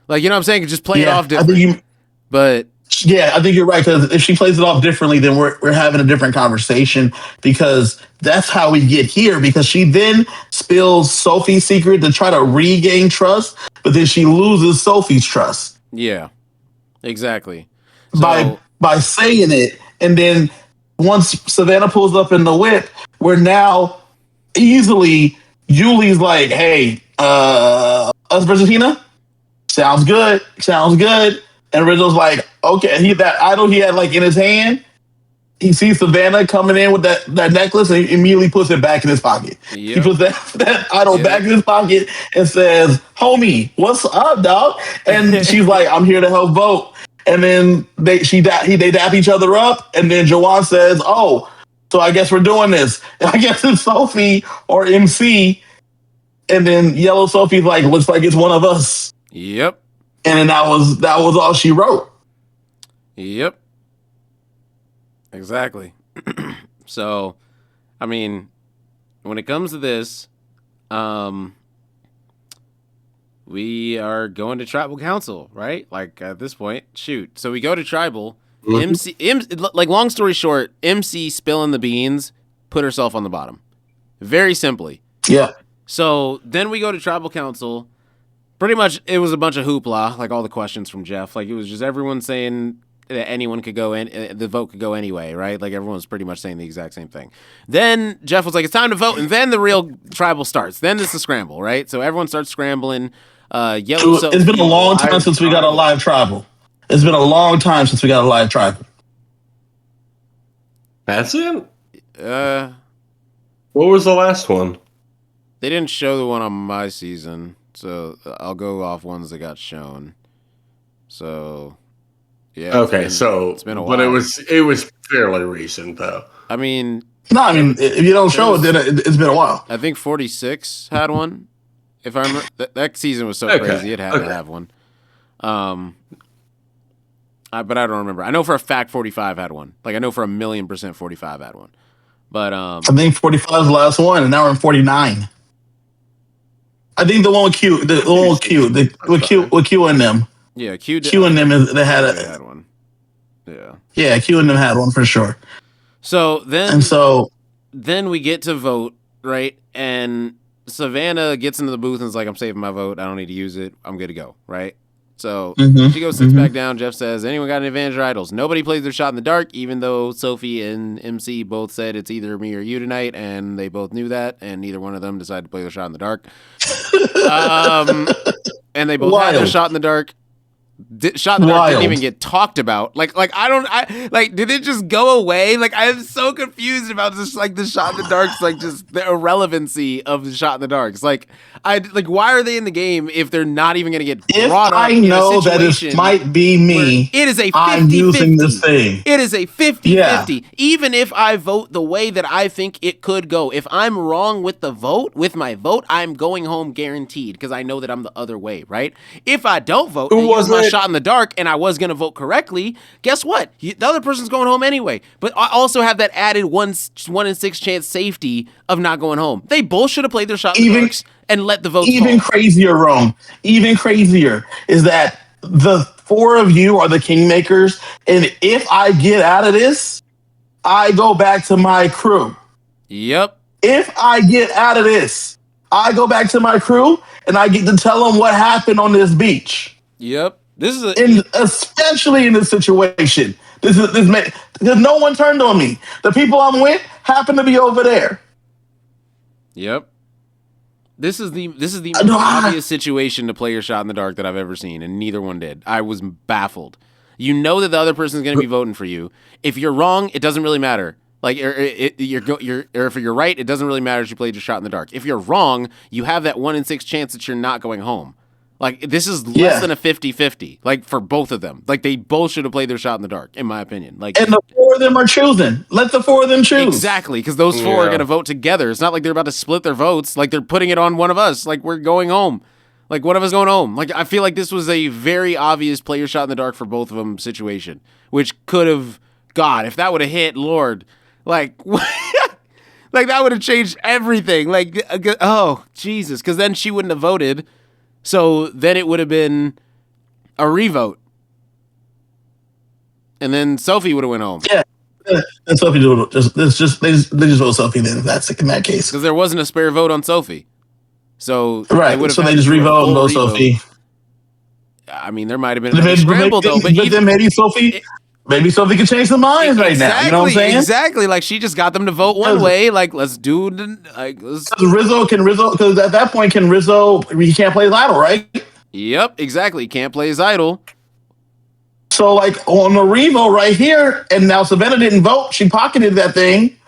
Like, you know what I'm saying? Just play it off different. But yeah, I think you're right, because if she plays it off differently, then we're having a different conversation, because that's how we get here, because she then spills Sophie's secret to try to regain trust, but then she loses Sophie's trust. Yeah, exactly. By saying it, and then once Savannah pulls up in the whip, we're now easily, Julie's like, hey, us versus Tina? Sounds good. And Rizzo's like, okay, that idol he had like in his hand, he sees Savannah coming in with that necklace and he immediately puts it back in his pocket. Yep. He puts that idol back in his pocket and says, homie, what's up, dog? And she's like, I'm here to help vote. And then they dap each other up, and then Joanne says, oh, so I guess we're doing this. And I guess it's Sophie or MC. And then Yellow Sophie's like, looks like it's one of us. Yep. And then that was all she wrote. Yep. Exactly. So, I mean, when it comes to this, we are going to tribal council, right? Like, at this point, shoot. So we go to tribal. MC, like, long story short, MC spilling the beans, put herself on the bottom. Very simply. Yeah. So then we go to tribal council. Pretty much, it was a bunch of hoopla, like all the questions from Jeff. Like, it was just everyone saying that anyone could go in, the vote could go anyway, right? Like, everyone was pretty much saying the exact same thing. Then Jeff was like, it's time to vote, and then the real tribal starts. Then it's the scramble, right? So everyone starts scrambling. It's been a long time since we got a live tribal. It's been a long time since we got a live tribal. That's it? What was the last one? They didn't show the one on my season. So I'll go off ones that got shown. So, yeah. Okay, it's been a while. But it was fairly recent, though. I mean, if you don't show it, then it's been a while. I think 46 had one. If I remember, that season was so crazy, it had to have one. But I don't remember. I know for a fact 45 had one. Like, I know for 1,000,000% 45 had one. But I think 45 is the last one, and now we're in 49. I think the one with Q, with Q and them. Yeah, Q and them they had one. Yeah, Q and them had one for sure. So then we get to vote, right? And Savannah gets into the booth and is like, I'm saving my vote. I don't need to use it. I'm good to go, right? So she goes, sits back down. Jeff says, anyone got an advantage or idols? Nobody plays their shot in the dark, even though Sophie and MC both said it's either me or you tonight, and they both knew that, and neither one of them decided to play their shot in the dark. And they both had their shot in the dark. Shot in the dark didn't even get talked about. Did it just go away? Like, I am so confused about this, like, the shot in the darks, like, just the irrelevancy of the shot in the darks. Like, why are they in the game if they're not even going to get brought up? I know that it might be me. It is a 50-50. I'm using this thing. It is a 50-50. Yeah. Even if I vote the way that I think it could go, if I'm wrong with my vote, I'm going home guaranteed because I know that I'm the other way, right? If I don't vote, Who was my shot in the dark and I was going to vote correctly, guess what? The other person's going home anyway. But I also have that added 1 in 6 chance safety of not going home. They both should have played their shot in the darks and let the votes Even fall. crazier, Rome. Even crazier is that the 4 of you are the kingmakers, and if I get out of this, I go back to my crew. Yep. If I get out of this, I go back to my crew and I get to tell them what happened on this beach. Yep. This is especially in this situation. Because no one turned on me. The people I'm with happen to be over there. Yep. This is the most obvious situation to play your shot in the dark that I've ever seen, and neither one did. I was baffled. You know that the other person's going to be voting for you. If you're wrong, it doesn't really matter. Like, or if you're right, it doesn't really matter if you played your shot in the dark. If you're wrong, you have that 1 in 6 chance that you're not going home. Like, this is less than a 50-50, like, for both of them. Like, they both should have played their shot in the dark, in my opinion. Like, and the 4 of them are choosing. Let the 4 of them choose. Exactly, because those 4 are going to vote together. It's not like they're about to split their votes. Like, they're putting it on one of us. Like, we're going home. Like, one of us going home. Like, I feel like this was a very obvious play your shot in the dark for both of them situation, which could have, God, if that would have hit, Lord, like, like, that would have changed everything. Like, oh, Jesus, because then she wouldn't have voted. So then it would have been a revote. And then Sophie would have went home. Yeah. And Sophie they just vote Sophie then if that's in that case. Because there wasn't a spare vote on Sophie. So right. So they just revote and vote Sophie. I mean, there might have been a scramble though. But then maybe Sophie can change their minds right now. You know what I'm saying? Exactly. Like she just got them to vote one way. Like let's do Rizzo, because at that point he can't play his idol, right? Yep, exactly. He can't play his idol. So like on the revote right here, and now Savannah didn't vote. She pocketed that thing.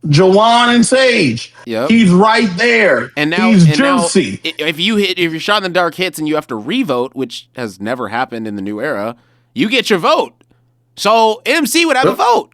Jawan and Sage. Yep. He's right there. And now he's juicy. If you're shot in the dark hits and you have to revote, which has never happened in the new era, you get your vote. So MC would have a vote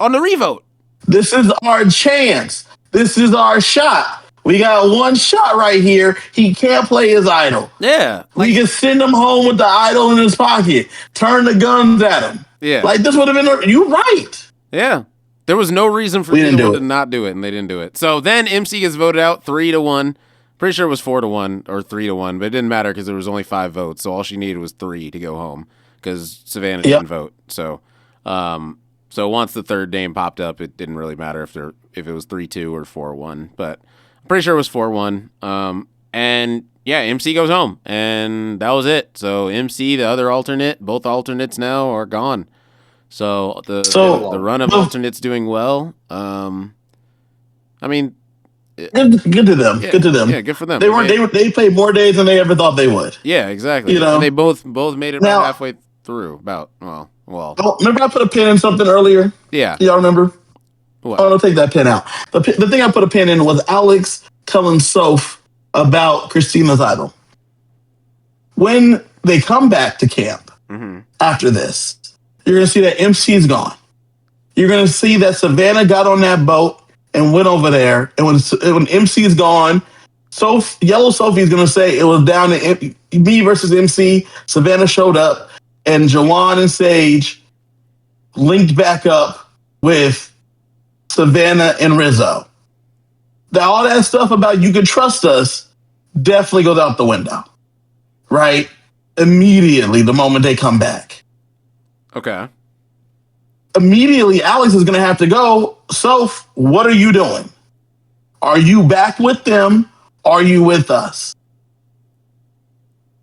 on the revote. This is our chance. This is our shot. We got one shot right here. He can't play his idol. Yeah. We can send him home with the idol in his pocket. Turn the guns at him. Yeah. Like this would have been. You're right. Yeah. There was no reason for anyone to not do it, and they didn't do it. So then MC gets voted out 3-1. Pretty sure it was 4-1 or 3-1, but it didn't matter because there was only 5 votes. So all she needed was 3 to go home because Savannah didn't vote. So, so once the third name popped up, it didn't really matter if it was 3-2 or 4-1. But I'm pretty sure it was 4-1. And yeah, MC goes home, and that was it. So MC, the other alternate, both alternates now are gone. So the run of alternates doing well. I mean, good to them. Yeah, good to them. Yeah, good for them. They played more days than they ever thought they would. Yeah, exactly. You know? And they both made it about halfway through. About well. Remember I put a pin in something earlier? Yeah. Y'all remember? What? Oh, I'll take that pin out. The thing I put a pin in was Alex telling Soph about Christina's idol. When they come back to camp after this, you're going to see that MC's gone. You're going to see that Savannah got on that boat and went over there. And when MC's gone, Yellow Sophie's going to say it was down to me versus MC. Savannah showed up, and Jawan and Sage linked back up with Savannah and Rizzo. Now, all that stuff about you can trust us definitely goes out the window, right? Immediately, the moment they come back. Okay. Immediately, Alex is going to have to go. Soph, what are you doing? Are you back with them? Are you with us?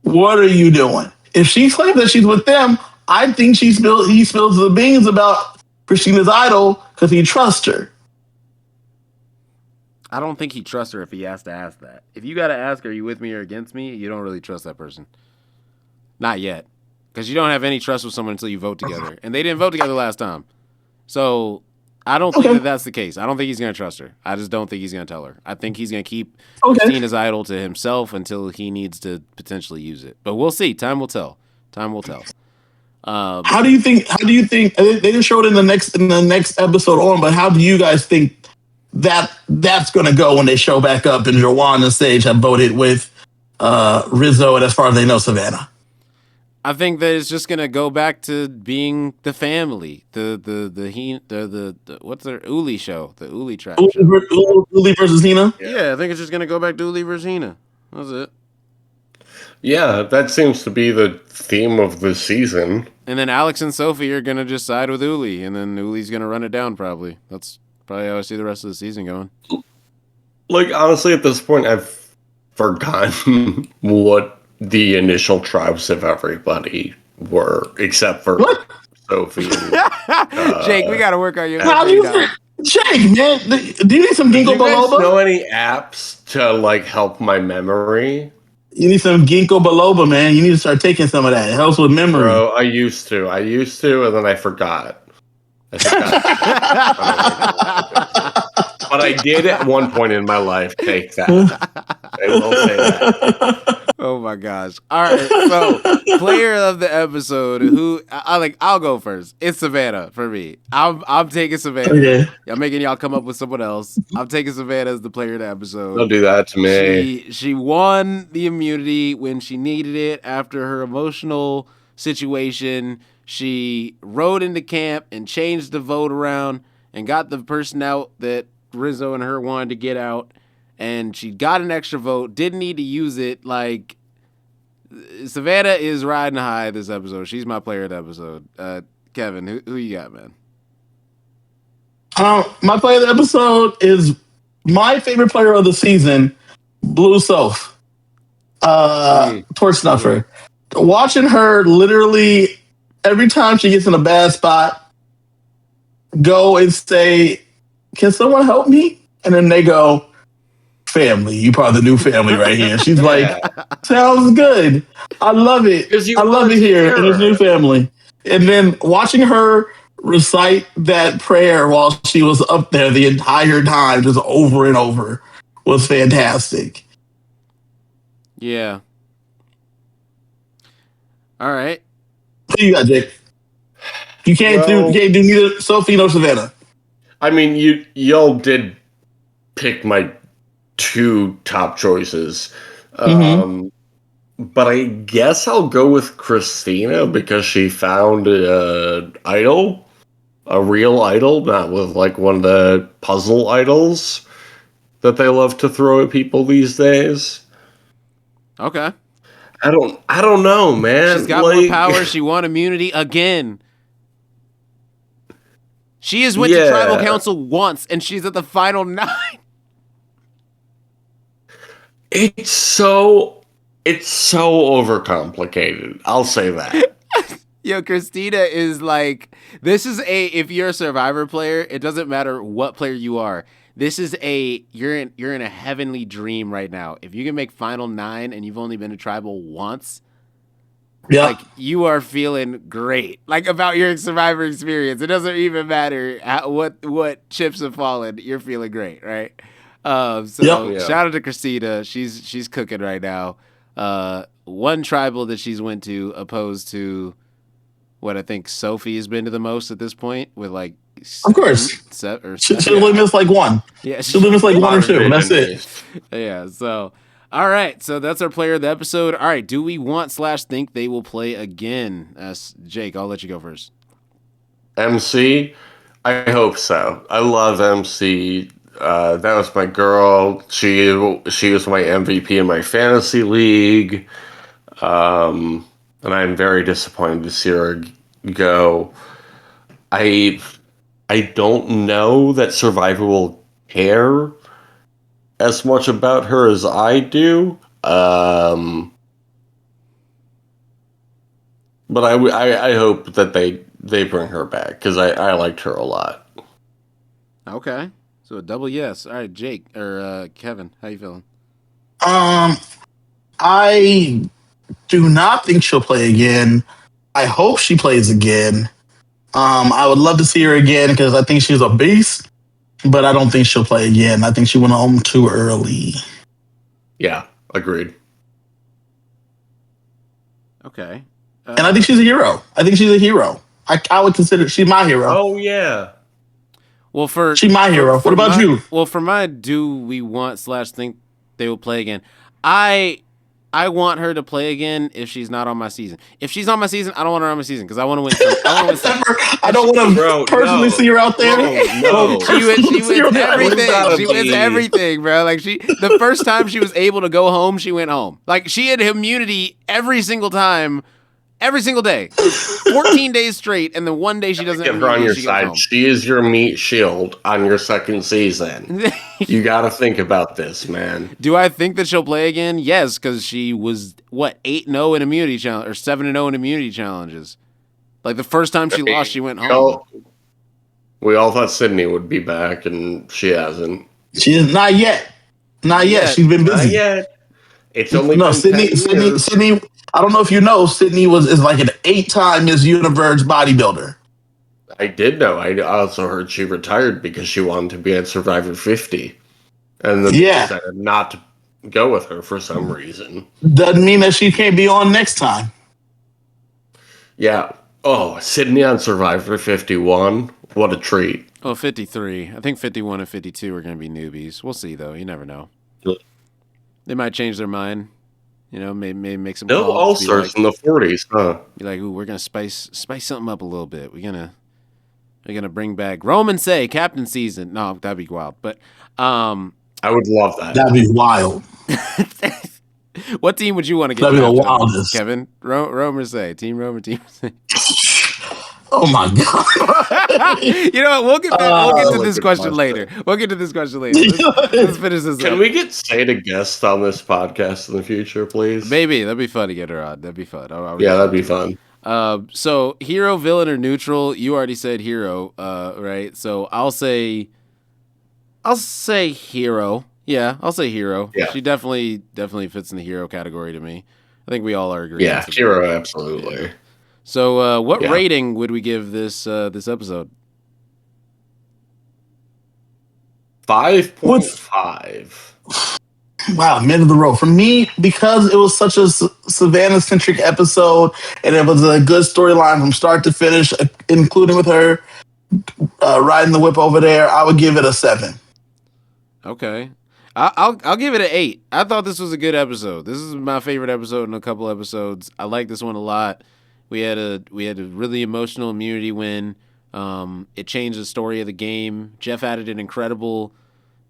What are you doing? If she claims that she's with them, I think he spills the beans about Christina's idol because he trusts her. I don't think he trusts her if he has to ask that. If you got to ask, are you with me or against me? You don't really trust that person. Not yet. Because you don't have any trust with someone until you vote together. And they didn't vote together last time. So I don't think that that's the case. I don't think he's going to trust her. I just don't think he's going to tell her. I think he's going to keep Christina's idol to himself until he needs to potentially use it. But we'll see. Time will tell. Time will tell. How do you think they didn't show it in the next episode on, but how do you guys think that's going to go when they show back up and Jawan and Sage have voted with Rizzo and as far as they know, Savannah? I think that it's just gonna go back to being the family, the what's their Uli show, the Uli trap show. Uli versus Hina. Yeah, I think it's just gonna go back to Uli versus Hina. That's it. Yeah, that seems to be the theme of the season. And then Alex and Sophie are gonna just side with Uli, and then Uli's gonna run it down. Probably that's probably how I see the rest of the season going. Like, honestly, at this point, I've forgotten what the initial tribes of everybody were, except for What? Sophie. Jake, we gotta work on your. How do you think? Jake, man, do you need some Do ginkgo you guys biloba? know any apps to, like, help my memory? You need some ginkgo biloba, man. You need to start taking some of that. It helps with memory. Bro, I used to, and then I forgot. But I did at one point in my life take that. I will say that. Oh my gosh! All right, so player of the episode, who I'll go first. It's Savannah for me. I'm taking Savannah. Okay. I'm making y'all come up with someone else. I'm taking Savannah as the player of the episode. Don't do that to me. She won the immunity when she needed it after her emotional situation. She rode into camp and changed the vote around and got the person out that Rizzo and her wanted to get out. And she got an extra vote, didn't need to use it. Like, Savannah is riding high this episode. She's my player of the episode. Kevin, who you got, man? My player of the episode is my favorite player of the season, Blue Soph. Torch Snuffer. Watching her literally every time she gets in a bad spot, go and say, "Can someone help me?" And then they go, "Family, you part of the new family right here." She's like, "Sounds good. I love it. I love it here in this new family." And then watching her recite that prayer while she was up there the entire time, just over and over, was fantastic. Yeah. All right. Who you got, Jake? You can't do neither Sophie nor Savannah. I mean, y'all did pick my two top choices. But I guess I'll go with Christina because she found an idol, a real idol, not with like one of the puzzle idols that they love to throw at people these days. Okay. I don't know, man. She's got more power. She won immunity again. She is with the tribal council once, and she's at the final 9. It's so overcomplicated. I'll say that. Yo, Christina is like, if you're a Survivor player, it doesn't matter what player you are. This is you're in a heavenly dream right now. If you can make final 9 and you've only been to tribal once, like, you are feeling great, like, about your Survivor experience. It doesn't even matter what chips have fallen. You're feeling great, right? Shout out to Christina. She's cooking right now. One tribal that she's went to, opposed to what I think Sophie has been to the most at this point, with like, of course, she'll only miss like one. Yeah, she'll only miss like one or two. That's it. Yeah. So, all right. So that's our player of the episode. All right. Do we want / think they will play again? Jake, I'll let you go first. MC, I hope so. I love MC. That was my girl. She was my MVP in my fantasy league. And I'm very disappointed to see her go. I don't know that Survivor will care as much about her as I do. But I hope that they bring her back because I liked her a lot. Okay. So a double yes. All right, Jake or Kevin, how you feeling? I do not think she'll play again. I hope she plays again. I would love to see her again because I think she's a beast, but I don't think she'll play again. I think she went home too early. Yeah, agreed. Okay. And I think she's a hero. I would consider she's my hero. Oh, yeah. Well, she's my hero. What about you? Well, for my do we want / think they will play again? I I want her to play again if she's not on my season. If she's on my season, I don't want her on my season because I want to win. I don't want to personally see her out there. No. She wins everything. She wins be- everything, bro. Like the first time she was able to go home, she went home. Like she had immunity every single time, every single day, 14 days straight, and then one day she doesn't have Get her on immunity, your she goes side. home. She is your meat shield on your second season. You got to think about this, man. Do I think that she'll play again? Yes, because she was 8-0 in immunity challenge or 7-0 in immunity challenges. Like the first time she lost, she went home. We all thought Sydney would be back, and she hasn't. She is not yet. Not yet. She's been busy. Not yet. It's only No, been 10 years. Sydney. I don't know if you know, Sydney is like an 8-time Miss Universe bodybuilder. I did know. I also heard she retired because she wanted to be at Survivor 50, and then decided not to go with her for some reason. Doesn't mean that she can't be on next time. Yeah. Oh, Sydney on Survivor 51. What a treat. Oh, 53. I think 51 and 52 are going to be newbies. We'll see, though. You never know. They might change their mind. You know, maybe make some. No All-Stars in the 40s, huh? Be like, ooh, we're gonna spice something up a little bit. We're gonna bring back Roman Say captain season. No, that'd be wild. But I would love that. That'd be wild. What team would you want to get? That'd be the wildest. Kevin, Romer Say, Team Romer, Team Say. Oh my god! You know what? We'll get to this question later. We'll get to this question later. Let's finish this. Can we get Say to guest on this podcast in the future, please? Maybe that'd be fun to get her on. That'd be fun. Yeah, that'd be fun. So hero, villain, or neutral? You already said hero, right? So I'll say hero. Yeah, I'll say hero. Yeah. She definitely fits in the hero category to me. I think we all are agreeing. Yeah, hero, absolutely. Yeah. So, what rating would we give this episode? 5.5. Wow, mid of the road for me because it was such a Savannah-centric episode, and it was a good storyline from start to finish, including with her riding the whip over there. I would give it a 7. Okay, I'll give it an 8. I thought this was a good episode. This is my favorite episode in a couple episodes. I like this one a lot. We had a really emotional immunity win. It changed the story of the game. Jeff added an incredible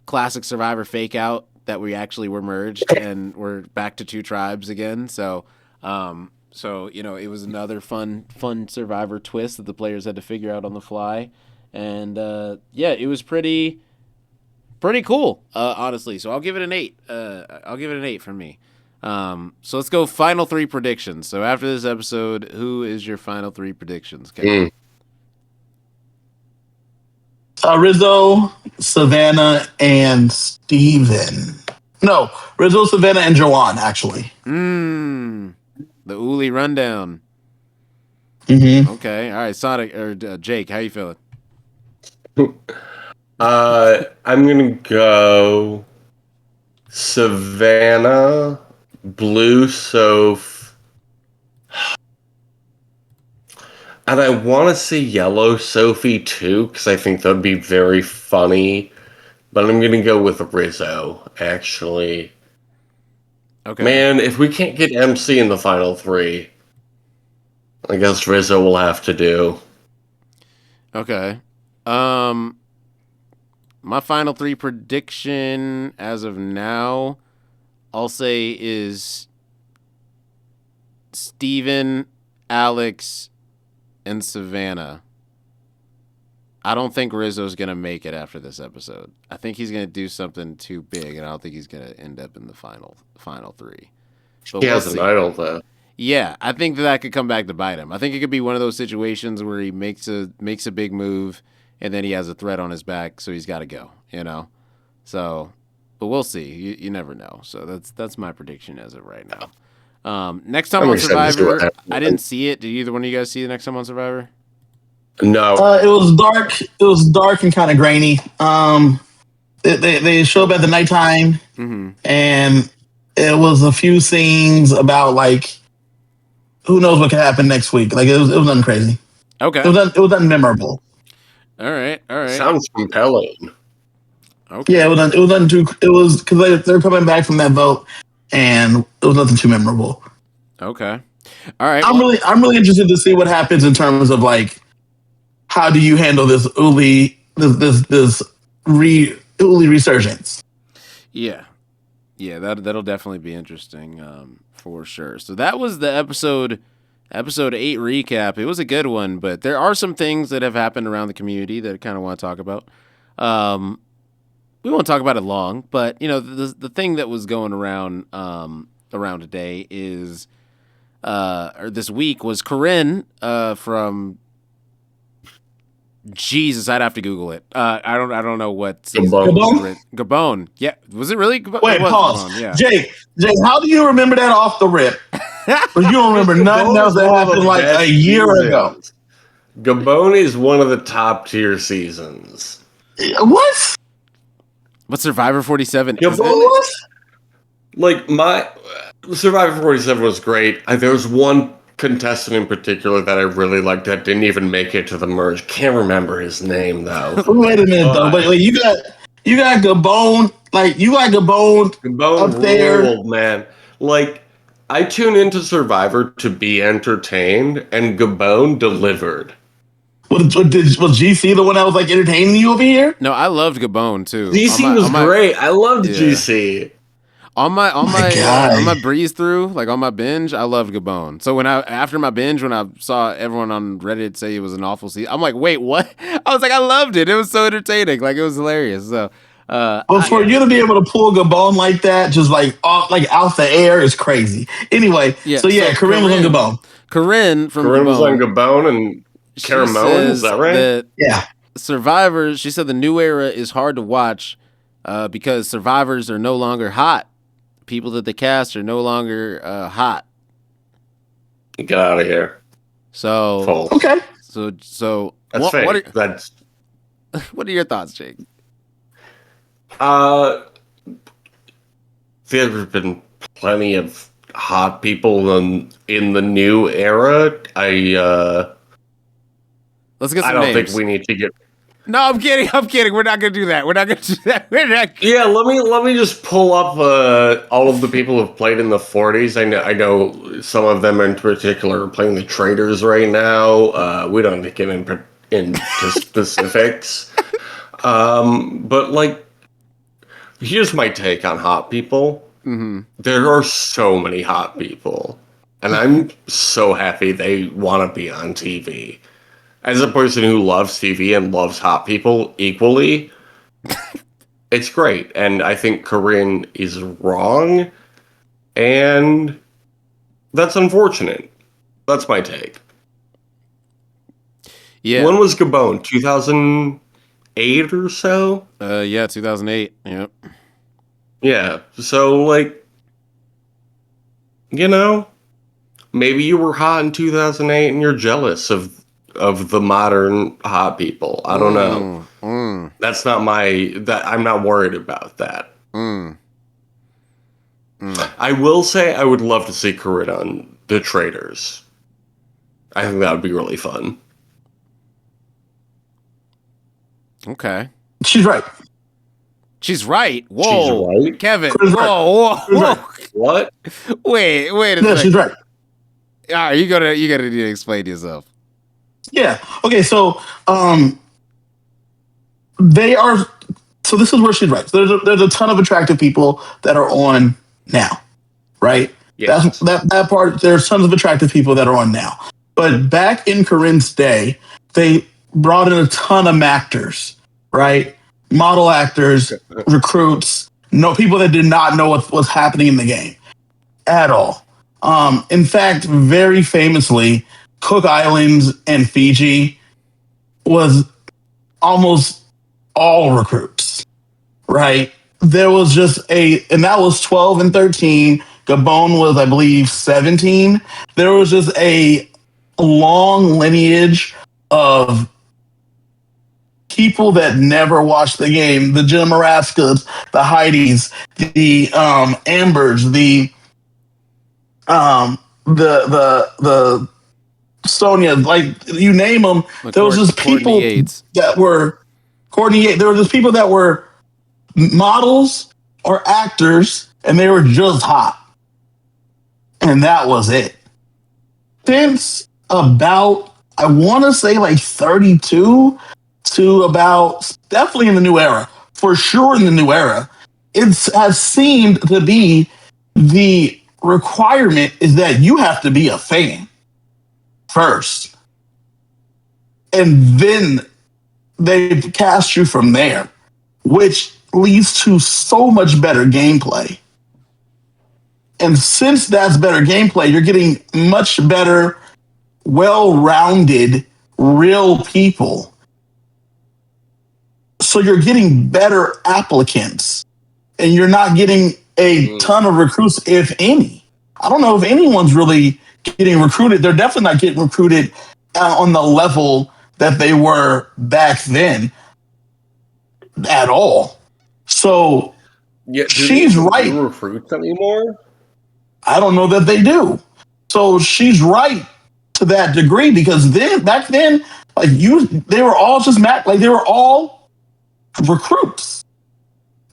classic Survivor fake out that we actually were merged and we're back to 2 tribes again. So you know, it was another fun Survivor twist that the players had to figure out on the fly. And yeah, it was pretty cool, honestly. So I'll give it an 8. I'll give it an 8 from me. So let's go final 3 predictions. So after this episode, who is your final 3 predictions, Kevin? Rizzo, Savannah, and Steven. No, Rizzo, Savannah, and Joanne, actually. The Uli rundown. Mm-hmm. Okay, all right, Sonic or Jake, how you feeling? I'm gonna go Savannah, Blue Soph, and I want to say Yellow Sophie too, because I think that'd be very funny. But I'm gonna go with Rizzo, actually. Okay. Man, if we can't get MC in the final 3, I guess Rizzo will have to do. Okay. My final 3 prediction as of now, I'll say is Steven, Alex, and Savannah. I don't think Rizzo's going to make it after this episode. I think he's going to do something too big, and I don't think he's going to end up in the final 3. But He has an idol, though. Yeah, I think that could come back to bite him. I think it could be one of those situations where he makes a big move, and then he has a threat on his back, so he's got to go, you know? So, but we'll see. You never know. So that's my prediction as of right now. Next time on Survivor, I didn't see it. Did either one of you guys see the Next Time on Survivor? No. It was dark. It was dark and kind of grainy. They showed up at the nighttime, and it was a few scenes about like who knows what could happen next week. Like it was nothing crazy. Okay. It was nothing memorable. All right. Sounds compelling. Okay. Yeah, it was nothing too. It was because they're coming back from that vote, and it was nothing too memorable. Okay. All right. I'm really interested to see what happens in terms of like how do you handle this Uli Uli resurgence. Yeah. Yeah, that'll definitely be interesting, for sure. So that was the episode 8 recap. It was a good one, but there are some things that have happened around the community that I kind of want to talk about. We won't talk about it long, but the thing that was going around today is or this week was Corinne from Jesus. I'd have to Google it. I don't know what Gabon? Gabon. Yeah, was it really? Wait, pause. Gabon, yeah. Jake, how do you remember that off the rip? But you don't remember nothing else that happened like a year ago. Gabon is one of the top tier seasons. What? But Survivor 47 Gabon was like my Survivor 47 was great. There was one contestant in particular that I really liked that didn't even make it to the merge. Can't remember his name though. Wait a minute though. Wait, you got Gabon, like you got Gabon up there, ruled, man. Like I tune into Survivor to be entertained, and Gabon delivered. Was GC the one that was like entertaining you over here? No, I loved Gabon too. GC was great. I loved GC. On my breeze through, like on my binge, I loved Gabon. So after my binge, when I saw everyone on Reddit say it was an awful season, I'm like, wait, what? I was like, I loved it. It was so entertaining. Like it was hilarious. So, for you to be able to pull Gabon like that, just like out the air, is crazy. Anyway, so Corinne was on Gabon. Corinne was on Gabon and Caramel. Is that right? Yeah. Survivors. She said the new era is hard to watch because survivors are no longer hot. People that they cast are no longer hot. Get out of here. So False. Okay. So that's fake. What are your thoughts, Jake? There's been plenty of hot people in the new era. Let's get some I don't names. think we need to get. No, I'm kidding. We're not gonna do that. Yeah, let me just pull up all of the people who've played in the 40s. I know some of them in particular are playing the Traders right now. We don't need to get into specifics. But like, here's my take on hot people. Mm-hmm. There are so many hot people, and I'm so happy they want to be on TV. As a person who loves TV and loves hot people equally, it's great. And I think Corinne is wrong, and that's unfortunate. That's my take. Yeah. When was Gabon? 2008 or so? 2008. Yep. Yeah. So, like, maybe you were hot in 2008 and you're jealous of the modern hot people. I don't know. That's not I'm not worried about that. I will say I would love to see Corinne on The Traders. I think that would be really fun. Okay. She's right. She's right. Whoa. She's right? Kevin. She's Whoa. right. She's right. What? Wait a second. She's right. All right, you gotta need to explain yourself. Yeah. Okay. So, they are. So this is where she's right. So there's a ton of attractive people that are on now, right? Yes. That part. There's tons of attractive people that are on now. But back in Corinne's day, they brought in a ton of actors, right? Model actors, recruits, people that did not know what was happening in the game at all. In fact, very famously, Cook Islands and Fiji was almost all recruits, right? There was just and that was 12 and 13. Gabon was, I believe, 17. There was just a long lineage of people that never watched the game. The Jim Maraskas, the Heidis, the Ambers, the Sonia, like you name them. There was just people that were Courtney Yates. There were just people that were models or actors and they were just hot. And that was it. Since about, I want to say like 32 to about, definitely in the new era, for sure in the new era, it has seemed to be the requirement is that you have to be a fan first. And then they cast you from there, which leads to so much better gameplay. And since that's better gameplay, you're getting much better, well-rounded, real people. So you're getting better applicants. And you're not getting a ton of recruits, if any. I don't know if anyone's really getting recruited. They're definitely not getting recruited on the level that they were back then at all. So she's right. Do recruits anymore? I don't know that they do. So she's right to that degree because back then, they were all just they were all recruits.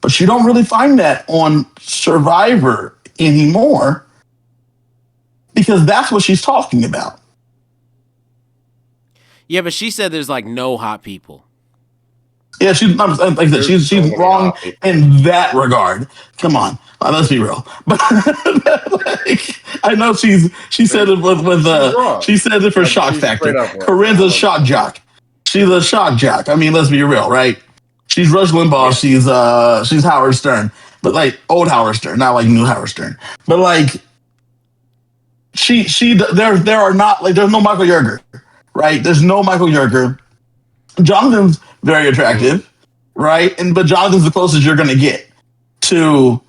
But you don't really find that on Survivor anymore because that's what she's talking about. Yeah, but she said there's like no hot people. Yeah, she's wrong in that regard. Come on, let's be real. But I know she said it she said it for shock factor. Corinne's a shock jock. She's a shock jock. I mean, let's be real, right? She's Rush Limbaugh. Yeah. She's Howard Stern, but like old Howard Stern, not like new Howard Stern. But like there are not like there's no Michael Yerger, right? There's no Michael Yerger. Jonathan's very attractive, right? But Jonathan's the closest you're going to get to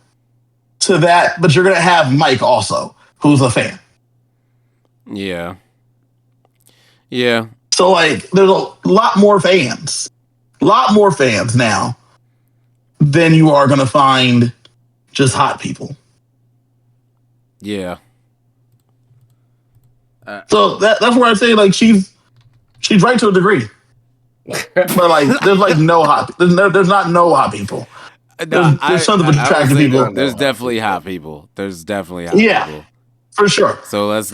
that. But you're going to have Mike also, who's a fan. Yeah. So like, there's a lot more fans now than you are going to find just hot people. Yeah. So that's where I say like she's right to a degree. But like, there's like no hot. There's not no hot people. There's something with attractive people. There's definitely hot people. There's definitely hot people. For sure. So let's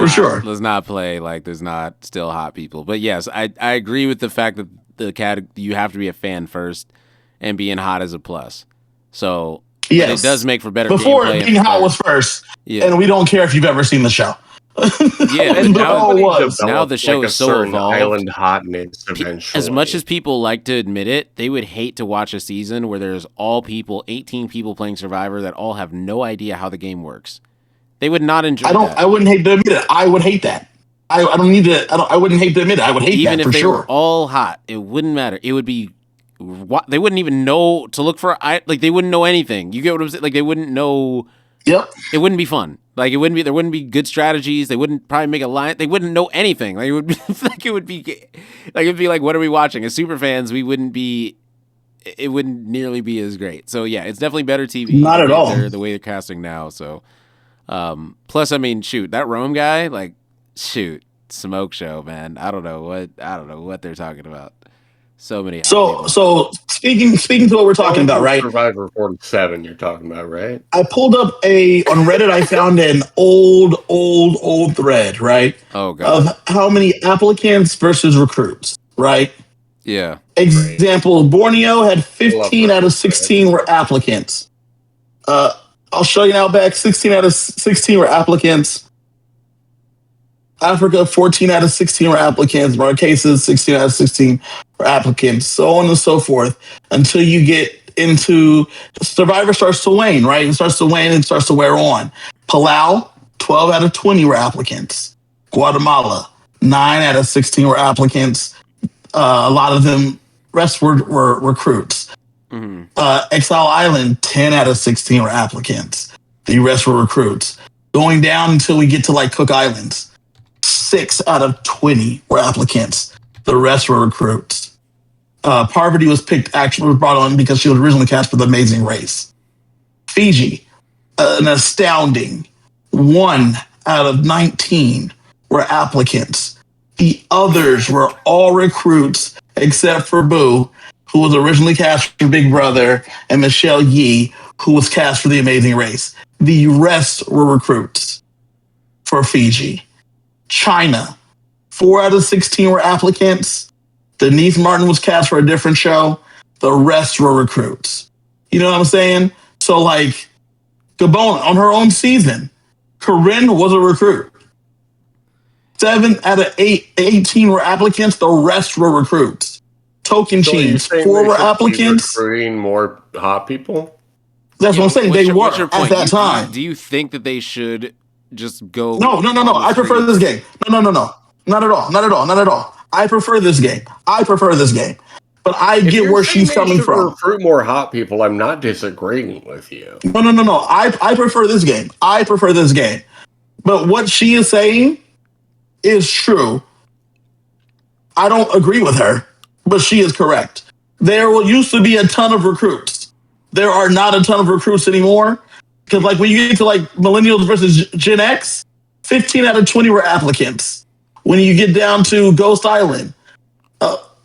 not play like there's not still hot people. But yes, I agree with the fact that you have to be a fan first, and being hot is a plus. So yes, it does make for better. Before gameplay being hot was first, and we don't care if you've ever seen the show. Yeah, and now the show is so evolved. Island hotness eventually. As much as people like to admit it, they would hate to watch a season where there's 18 people playing Survivor that all have no idea how the game works. They would not enjoy that. I wouldn't hate to admit it. I would hate that. I wouldn't hate to admit it. I would hate even that if for they sure. were all hot. It wouldn't matter. It would be. They wouldn't even know to look for. They wouldn't know anything. You get what I'm saying? Like they wouldn't know. Yep. It wouldn't be fun. Like it wouldn't be. There wouldn't be good strategies. They wouldn't probably make a line. They wouldn't know anything. Like it would be. It'd be like, what are we watching? As super fans, we wouldn't be. It wouldn't nearly be as great. So yeah, it's definitely better TV. Not at all. The way they're casting now. So, plus, I mean, shoot, that Rome guy, like, smoke show, man. I don't know what they're talking about. So many. So speaking to what we're talking about, right? Survivor 47, you're talking about, right? I pulled up on Reddit. I found an old thread, right? Oh god. Of how many applicants versus recruits, right? Yeah. Example: Borneo had 15 out of 16 were applicants. I'll show you now. Back 16 out of 16 were applicants. Africa, 14 out of 16 were applicants. Marquesas, 16 out of 16 were applicants. So on and so forth until you get into Survivor starts to wane, right? It starts to wane and starts to wear on. Palau, 12 out of 20 were applicants. Guatemala, 9 out of 16 were applicants. A lot of them, rest were recruits. Mm-hmm. Exile Island, 10 out of 16 were applicants. The rest were recruits. Going down until we get to like Cook Islands. 6 out of 20 were applicants. The rest were recruits. Parvati was brought on because she was originally cast for The Amazing Race. Fiji, an astounding 1 out of 19 were applicants. The others were all recruits except for Boo, who was originally cast for Big Brother, and Michelle Yee, who was cast for The Amazing Race. The rest were recruits for Fiji. China, 4 out of 16 were applicants. Denise Martin was cast for a different show. The rest were recruits. You know what I'm saying? So, like, Gabon on her own season, Corinne was a recruit. 7 out of 18 were applicants. The rest were recruits. Tocantins, 4 were applicants. Recruiting more hot people? That's what I'm saying. They were at that time. Do you think that they should just go? No. I prefer this game. No. Not at all. I prefer this game. But I get where she's coming from. Recruit more hot people. I'm not disagreeing with you. No. I prefer this game. But what she is saying is true. I don't agree with her, but she is correct. There used to be a ton of recruits. There are not a ton of recruits anymore. Because like when you get to like millennials versus Gen X, 15 out of 20 were applicants. When you get down to Ghost Island,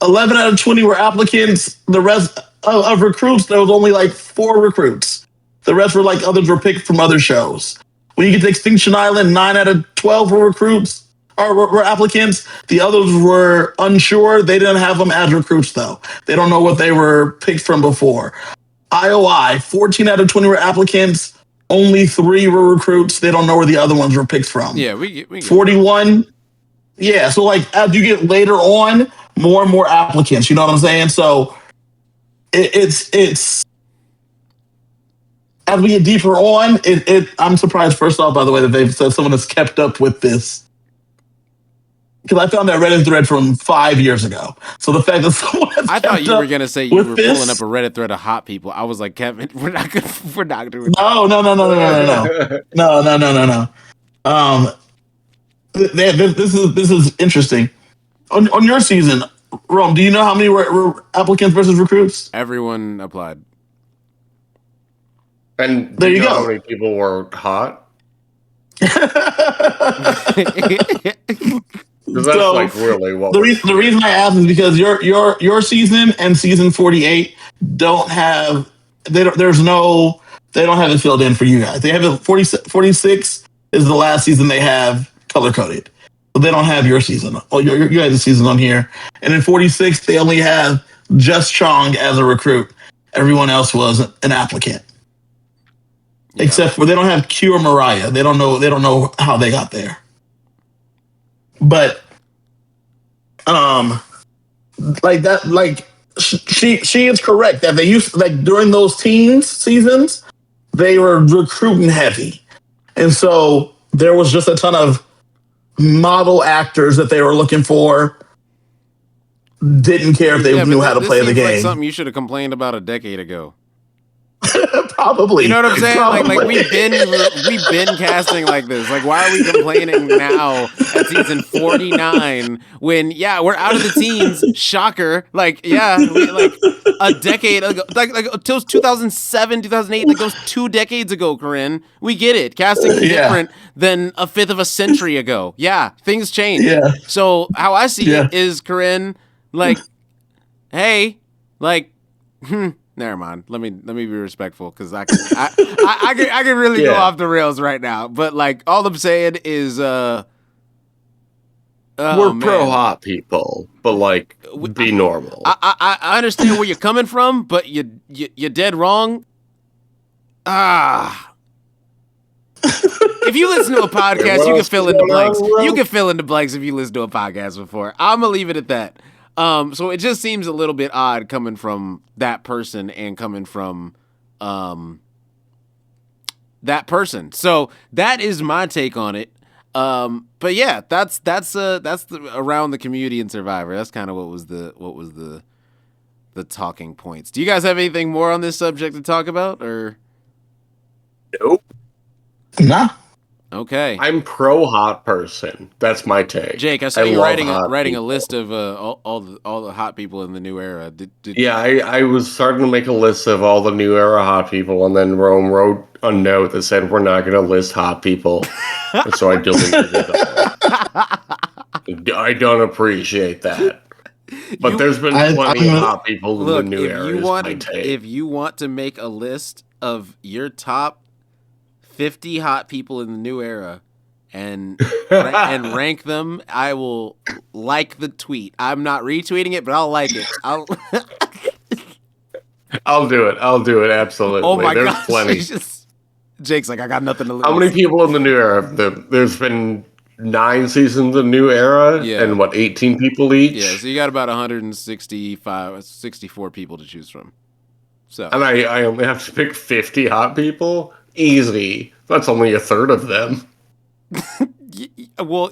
11 out of 20 were applicants. The rest of recruits, there was only like 4 recruits. The rest were like others were picked from other shows. When you get to Extinction Island, 9 out of 12 were recruits or were applicants. The others were unsure. They didn't have them as recruits though. They don't know what they were picked from before. IOI, 14 out of 20 were applicants. Only 3 were recruits. They don't know where the other ones were picked from. Yeah, we 41. Yeah, so like as you get later on, more and more applicants. You know what I'm saying? So it's as we get deeper on, I'm surprised first off, by the way, that they've said someone has kept up with this. Because I found that Reddit thread from 5 years ago. So the fact that someone has I thought you were gonna say you were pulling up a Reddit thread of hot people. I was like, Kevin, we're not doing. No. This is interesting. On your season, Rome, do you know how many were applicants versus recruits? Everyone applied. And there you go. How many people were hot? That's so, like really what the reason I ask is because your season and season 48 don't have they don't have it filled in for you guys. They have it 46 is the last season they have color coded. But they don't have your season. Oh, your guys' season on here. And in 46 they only have just Chong as a recruit. Everyone else was an applicant. Yeah. Except for they don't have Q or Mariah. They don't know how they got there. But like that, like she is correct that they used like during those teens seasons they were recruiting heavy, and so there was just a ton of model actors that they were looking for. Didn't care if they knew how to play the game. Like something you should have complained about a decade ago. Probably. You know what I'm saying? Probably. Like we've been casting like this. Like why are we complaining now at season 49 when we're out of the teens? Shocker. Like like a decade ago, like till 2007, 2008, like those 2 decades ago, Corinne. We get it. Casting is different than a fifth of a century ago. Yeah, things change. Yeah. So how I see it is, Corinne, like, hey, like, never mind. Let me be respectful because I can really go off the rails right now. But like all I'm saying is, we're pro hot people, but like be normal. I understand where you're coming from, but you're dead wrong. If you listen to a podcast, you can fill in the blanks. You can fill in the blanks if you listen to a podcast before. I'm gonna leave it at that. So it just seems a little bit odd coming from that person and coming from that person. So that is my take on it. But yeah, that's around the community and Survivor. That's kind of what was the talking points. Do you guys have anything more on this subject to talk about, or? Nope. Nah. Okay. I'm pro hot person. That's my take. Jake, I saw you writing a list of all the hot people in the new era. I was starting to make a list of all the new era hot people, and then Rome wrote a note that said we're not going to list hot people, and so I deleted it. I don't appreciate that. But there's been plenty of hot people in the new era. If you want to make a list of your top 50 hot people in the new era and and rank them, I will like the tweet. I'm not retweeting it, but I'll like it. I'll do it. Absolutely. Oh my There's gosh. plenty. Jake's like, I got nothing to lose. How many people in the new era? There's been 9 seasons of New Era, and 18 people each. Yeah, so you got about 64 people to choose from. So, and I only have to pick 50 hot people. Easy. That's only a third of them. Well,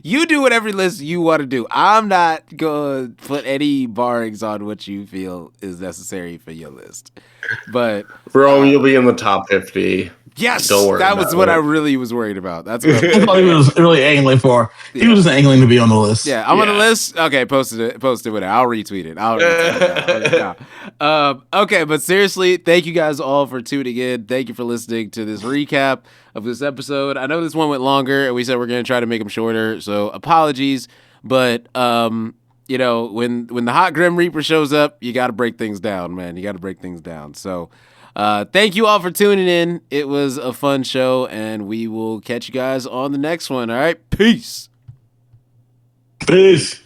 you do whatever list you want to do. I'm not going to put any barrings on what you feel is necessary for your list. But Bro, you'll be in the top 50. Yes, don't worry. That was what I really was worried about. That's what I thought he was really angling for. He was just angling to be on the list. Yeah, I'm on the list. Okay, post it with it. I'll retweet it. Okay, but seriously, thank you guys all for tuning in. Thank you for listening to this recap of this episode. I know this one went longer, and we said we're going to try to make them shorter, so apologies. But when the Hot Grim Reaper shows up, you got to break things down, man. You got to break things down. So. Thank you all for tuning in. It was a fun show, and we will catch you guys on the next one. All right, peace. Peace.